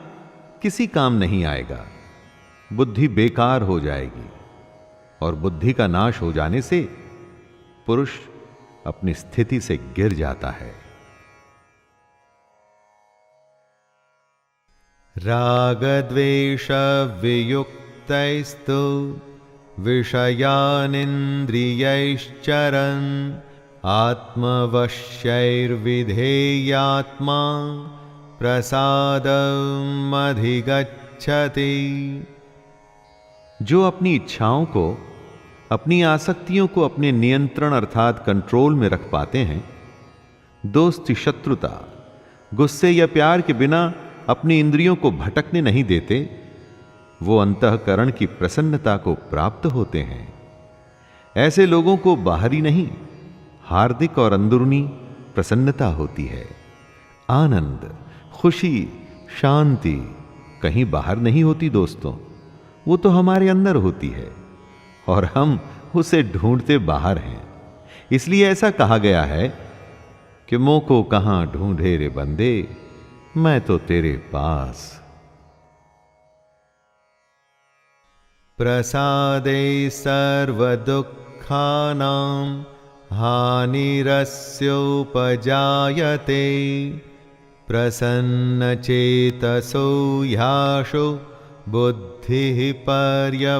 किसी काम नहीं आएगा, बुद्धि बेकार हो जाएगी और बुद्धि का नाश हो जाने से पुरुष अपनी स्थिति से गिर जाता है।
रागद्वेष वियुक्तैस्तु विषयानिन्द्रियैश्चरन् आत्मवश्यैर्विधेयात्मा प्रसादमधिगच्छति।
जो अपनी इच्छाओं को, अपनी आसक्तियों को अपने नियंत्रण अर्थात कंट्रोल में रख पाते हैं, दोस्ती शत्रुता गुस्से या प्यार के बिना अपनी इंद्रियों को भटकने नहीं देते, वो अंतःकरण की प्रसन्नता को प्राप्त होते हैं। ऐसे लोगों को बाहरी नहीं, हार्दिक और अंदरूनी प्रसन्नता होती है। आनंद, खुशी, शांति कहीं बाहर नहीं होती दोस्तों, वो तो हमारे अंदर होती है और हम उसे ढूंढते बाहर हैं। इसलिए ऐसा कहा गया है कि मोह को कहां ढूंढे रे बंदे, मैं तो तेरे पास।
प्रसादे सर्वदुःखानां हानिरस्योपजायते प्रसन्नचेतसो ह्याशो बुद्धिः पर्यवतिष्ठते।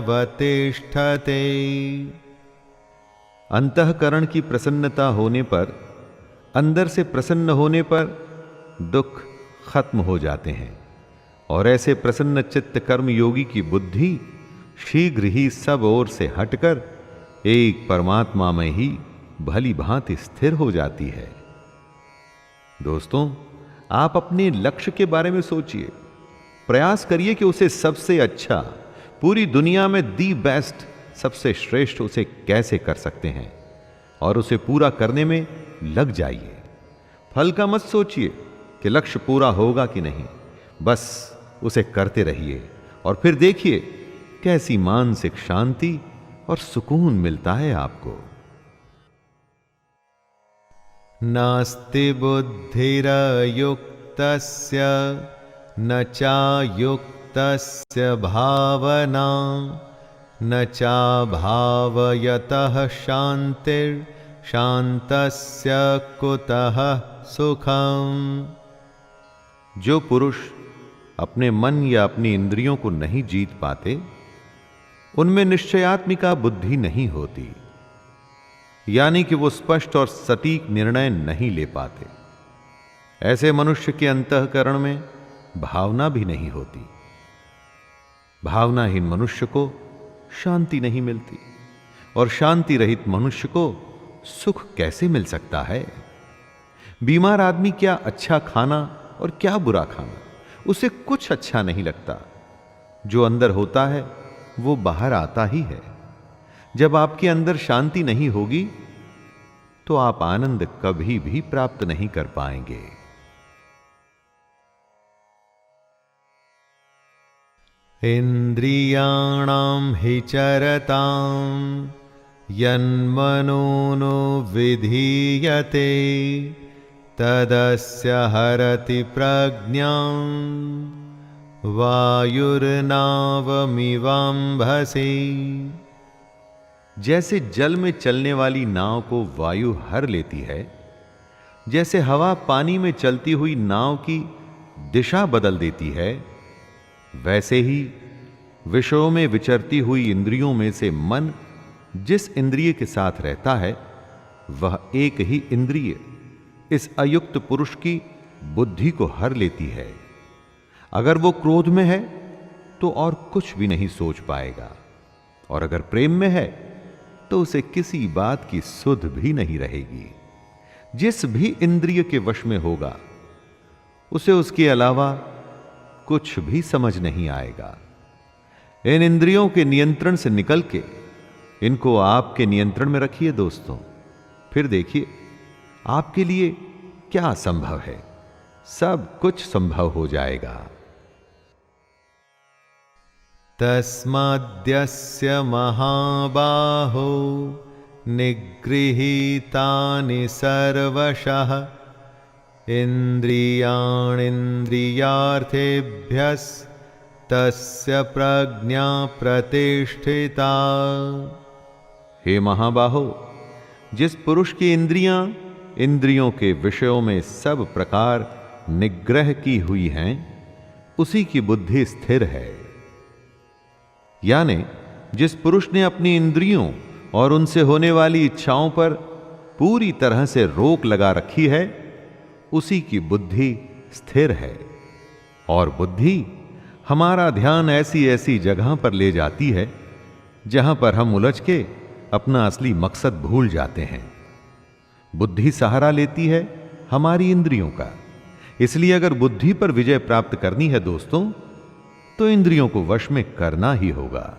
अंतःकरण की प्रसन्नता होने पर, अंदर से प्रसन्न होने पर दुख खत्म हो जाते हैं और ऐसे प्रसन्न चित्त कर्म योगी की बुद्धि शीघ्र ही सब ओर से हटकर एक परमात्मा में ही भली भांति स्थिर हो जाती है। दोस्तों, आप अपने लक्ष्य के बारे में सोचिए, प्रयास करिए कि उसे सबसे अच्छा, पूरी दुनिया में दी बेस्ट, सबसे श्रेष्ठ उसे कैसे कर सकते हैं। और उसे पूरा करने में लग जाइए। फल का मत सोचिए कि लक्ष्य पूरा होगा कि नहीं, बस उसे करते रहिए और फिर देखिए कैसी मानसिक शांति और सुकून मिलता है आपको।
नास्ति बुद्धिरयुक्तस्य न चायुक्तस्य भावना न चाभावयतः शांतिर्शान्तस्य कुतः सुखम।
जो पुरुष अपने मन या अपनी इंद्रियों को नहीं जीत पाते, उनमें निश्चयात्मिका बुद्धि नहीं होती, यानी कि वो स्पष्ट और सटीक निर्णय नहीं ले पाते। ऐसे मनुष्य के अंतःकरण में भावना भी नहीं होती। भावनाहीन मनुष्य को शांति नहीं मिलती, और शांति रहित मनुष्य को सुख कैसे मिल सकता है? बीमार आदमी क्या अच्छा खाना और क्या बुरा खाना, उसे कुछ अच्छा नहीं लगता। जो अंदर होता है वो बाहर आता ही है। जब आपके अंदर शांति नहीं होगी तो आप आनंद कभी भी प्राप्त नहीं कर पाएंगे।
इंद्रियाणां हि चरतां यन्मनोनो विधीयते तदस्य हरति प्रज्ञां वायुर्नावमिवाम्भसि।
जैसे जल में चलने वाली नाव को वायु हर लेती है, जैसे हवा पानी में चलती हुई नाव की दिशा बदल देती है, वैसे ही विषयों में विचरती हुई इंद्रियों में से मन जिस इंद्रिय के साथ रहता है, वह एक ही इंद्रिय इस अयुक्त पुरुष की बुद्धि को हर लेती है। अगर वो क्रोध में है तो और कुछ भी नहीं सोच पाएगा, और अगर प्रेम में है तो उसे किसी बात की सुध भी नहीं रहेगी। जिस भी इंद्रिय के वश में होगा उसे उसके अलावा कुछ भी समझ नहीं आएगा। इन इंद्रियों के नियंत्रण से निकल के इनको आपके नियंत्रण में रखिए दोस्तों, फिर देखिए आपके लिए क्या संभव है। सब कुछ संभव हो जाएगा।
तस्माद्यस्य महाबाहो निगृहीतानि सर्वशः इन्द्रियाणीन्द्रियार्थेभ्यस्तस्य प्रज्ञा प्रतिष्ठिता।
हे महाबाहो, जिस पुरुष की इंद्रियां इंद्रियों के विषयों में सब प्रकार निग्रह की हुई हैं, उसी की बुद्धि स्थिर है। यानी जिस पुरुष ने अपनी इंद्रियों और उनसे होने वाली इच्छाओं पर पूरी तरह से रोक लगा रखी है, उसी की बुद्धि स्थिर है। और बुद्धि हमारा ध्यान ऐसी ऐसी जगह पर ले जाती है जहां पर हम उलझ के अपना असली मकसद भूल जाते हैं। बुद्धि सहारा लेती है हमारी इंद्रियों का। इसलिए अगर बुद्धि पर विजय प्राप्त करनी है दोस्तों, तो इंद्रियों को वश में करना ही होगा।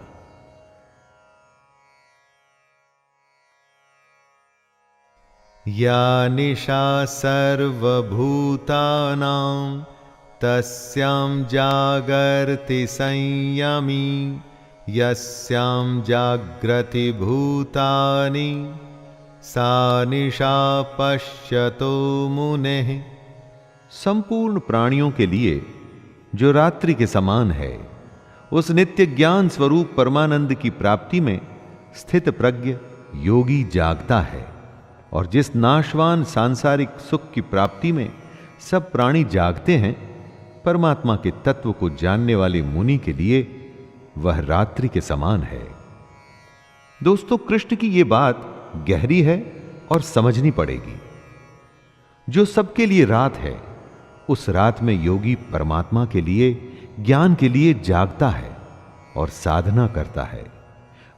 या निशा सर्वभूतानां तस्यां जागर्ति संयमी यस्यां जाग्रति भूतानि सा निशा पश्यतो मुनेः।
संपूर्ण प्राणियों के लिए जो रात्रि के समान है, उस नित्य ज्ञान स्वरूप परमानंद की प्राप्ति में स्थित प्रज्ञ योगी जागता है। और जिस नाशवान सांसारिक सुख की प्राप्ति में सब प्राणी जागते हैं, परमात्मा के तत्व को जानने वाले मुनि के लिए वह रात्रि के समान है। दोस्तों, कृष्ण की यह बात गहरी है और समझनी पड़ेगी। जो सबके लिए रात है, उस रात में योगी परमात्मा के लिए, ज्ञान के लिए जागता है और साधना करता है।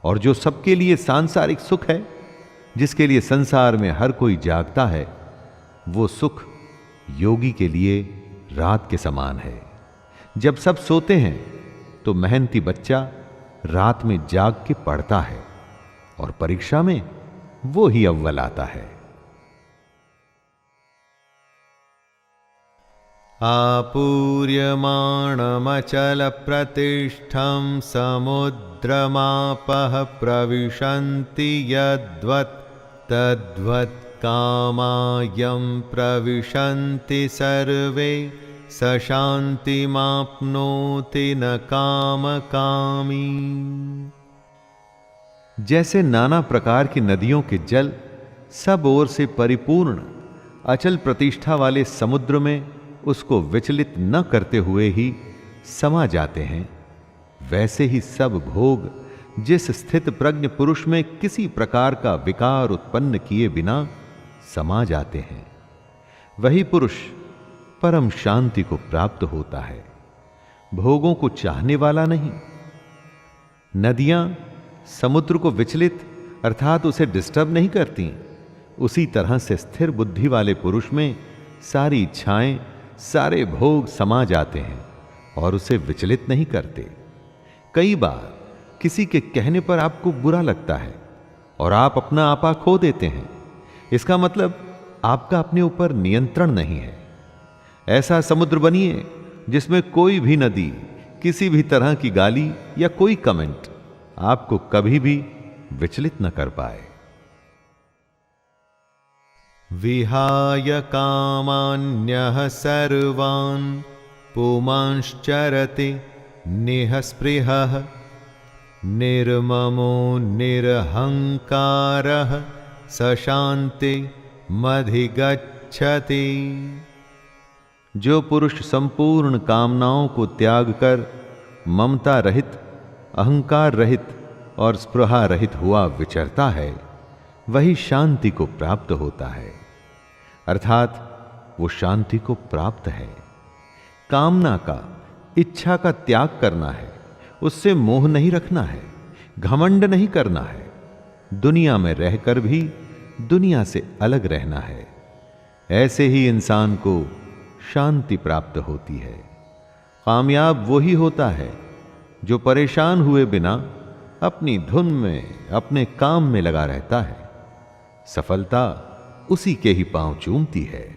और जो सबके लिए सांसारिक सुख है, जिसके लिए संसार में हर कोई जागता है, वो सुख योगी के लिए रात के समान है। जब सब सोते हैं तो मेहनती बच्चा रात में जाग के पढ़ता है, और परीक्षा में वो ही अव्वल आता है।
आपूर्यमाणमचल प्रतिष्ठं समुद्रमापः प्रविशन्ति यद्वत् तद्वत् कामायं प्रविशन्ति सर्वे स शान्तिमाप्नोति न कामकामी।
जैसे नाना प्रकार की नदियों के जल सब ओर से परिपूर्ण अचल प्रतिष्ठा वाले समुद्र में उसको विचलित न करते हुए ही समा जाते हैं, वैसे ही सब भोग जिस स्थित प्रज्ञ पुरुष में किसी प्रकार का विकार उत्पन्न किए बिना समा जाते हैं, वही पुरुष परम शांति को प्राप्त होता है, भोगों को चाहने वाला नहीं। नदियां समुद्र को विचलित अर्थात उसे डिस्टर्ब नहीं करती, उसी तरह से स्थिर बुद्धि वाले पुरुष में सारी इच्छाएं, सारे भोग समा जाते हैं और उसे विचलित नहीं करते। कई बार किसी के कहने पर आपको बुरा लगता है और आप अपना आपा खो देते हैं, इसका मतलब आपका अपने ऊपर नियंत्रण नहीं है। ऐसा समुद्र बनिए जिसमें कोई भी नदी किसी भी तरह की गाली या कोई कमेंट आपको कभी भी विचलित न कर पाए।
विहाय कामान्यः सर्वान् पुमांश्चरति निःस्पृहः निर्ममो निरहंकारः स शान्तिमधिगच्छति।
जो पुरुष संपूर्ण कामनाओं को त्याग कर ममता रहित, अहंकार रहित और स्पृहा रहित हुआ विचरता है, वही शांति को प्राप्त होता है, अर्थात वो शांति को प्राप्त है। कामना का, इच्छा का त्याग करना है, उससे मोह नहीं रखना है, घमंड नहीं करना है, दुनिया में रहकर भी दुनिया से अलग रहना है। ऐसे ही इंसान को शांति प्राप्त होती है। कामयाब वही होता है जो परेशान हुए बिना अपनी धुन में, अपने काम में लगा रहता है। सफलता उसी के ही पांव चूमती है।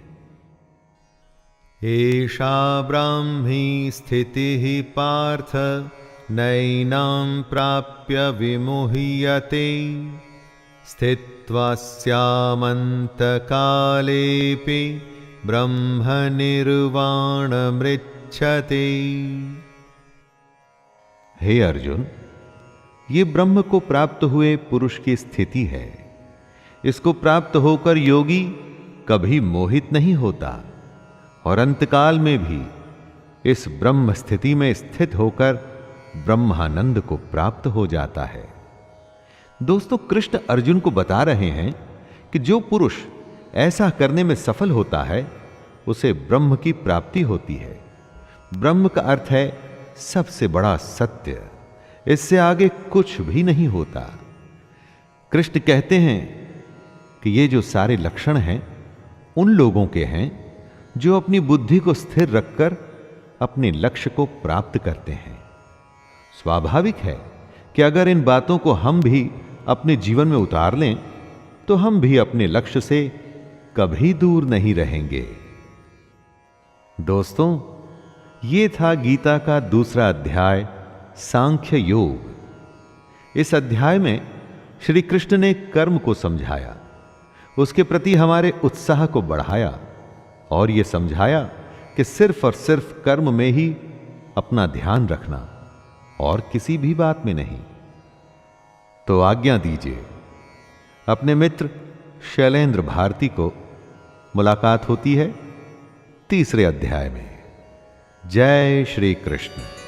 एषा ब्राह्मी स्थितिः पार्थ नैनां प्राप्य विमुह्यते स्थित्वा स्यामन्तकालेऽपि ब्रह्मनिर्वाणमृच्छते।
हे अर्जुन, ये ब्रह्म को प्राप्त हुए पुरुष की स्थिति है। इसको प्राप्त होकर योगी कभी मोहित नहीं होता और अंतकाल में भी इस ब्रह्म स्थिति में स्थित होकर ब्रह्मानंद को प्राप्त हो जाता है। दोस्तों, कृष्ण अर्जुन को बता रहे हैं कि जो पुरुष ऐसा करने में सफल होता है उसे ब्रह्म की प्राप्ति होती है। ब्रह्म का अर्थ है सबसे बड़ा सत्य, इससे आगे कुछ भी नहीं होता। कृष्ण कहते हैं कि ये जो सारे लक्षण हैं उन लोगों के हैं जो अपनी बुद्धि को स्थिर रखकर अपने लक्ष्य को प्राप्त करते हैं। स्वाभाविक है कि अगर इन बातों को हम भी अपने जीवन में उतार लें तो हम भी अपने लक्ष्य से कभी दूर नहीं रहेंगे। दोस्तों, ये था गीता का दूसरा अध्याय, सांख्य योग। इस अध्याय में श्री कृष्ण ने कर्म को समझाया, उसके प्रति हमारे उत्साह को बढ़ाया और यह समझाया कि सिर्फ और सिर्फ कर्म में ही अपना ध्यान रखना और किसी भी बात में नहीं। तो आज्ञा दीजिए, अपने मित्र शैलेंद्र भारती को मुलाकात होती है तीसरे अध्याय में। जय श्री कृष्ण।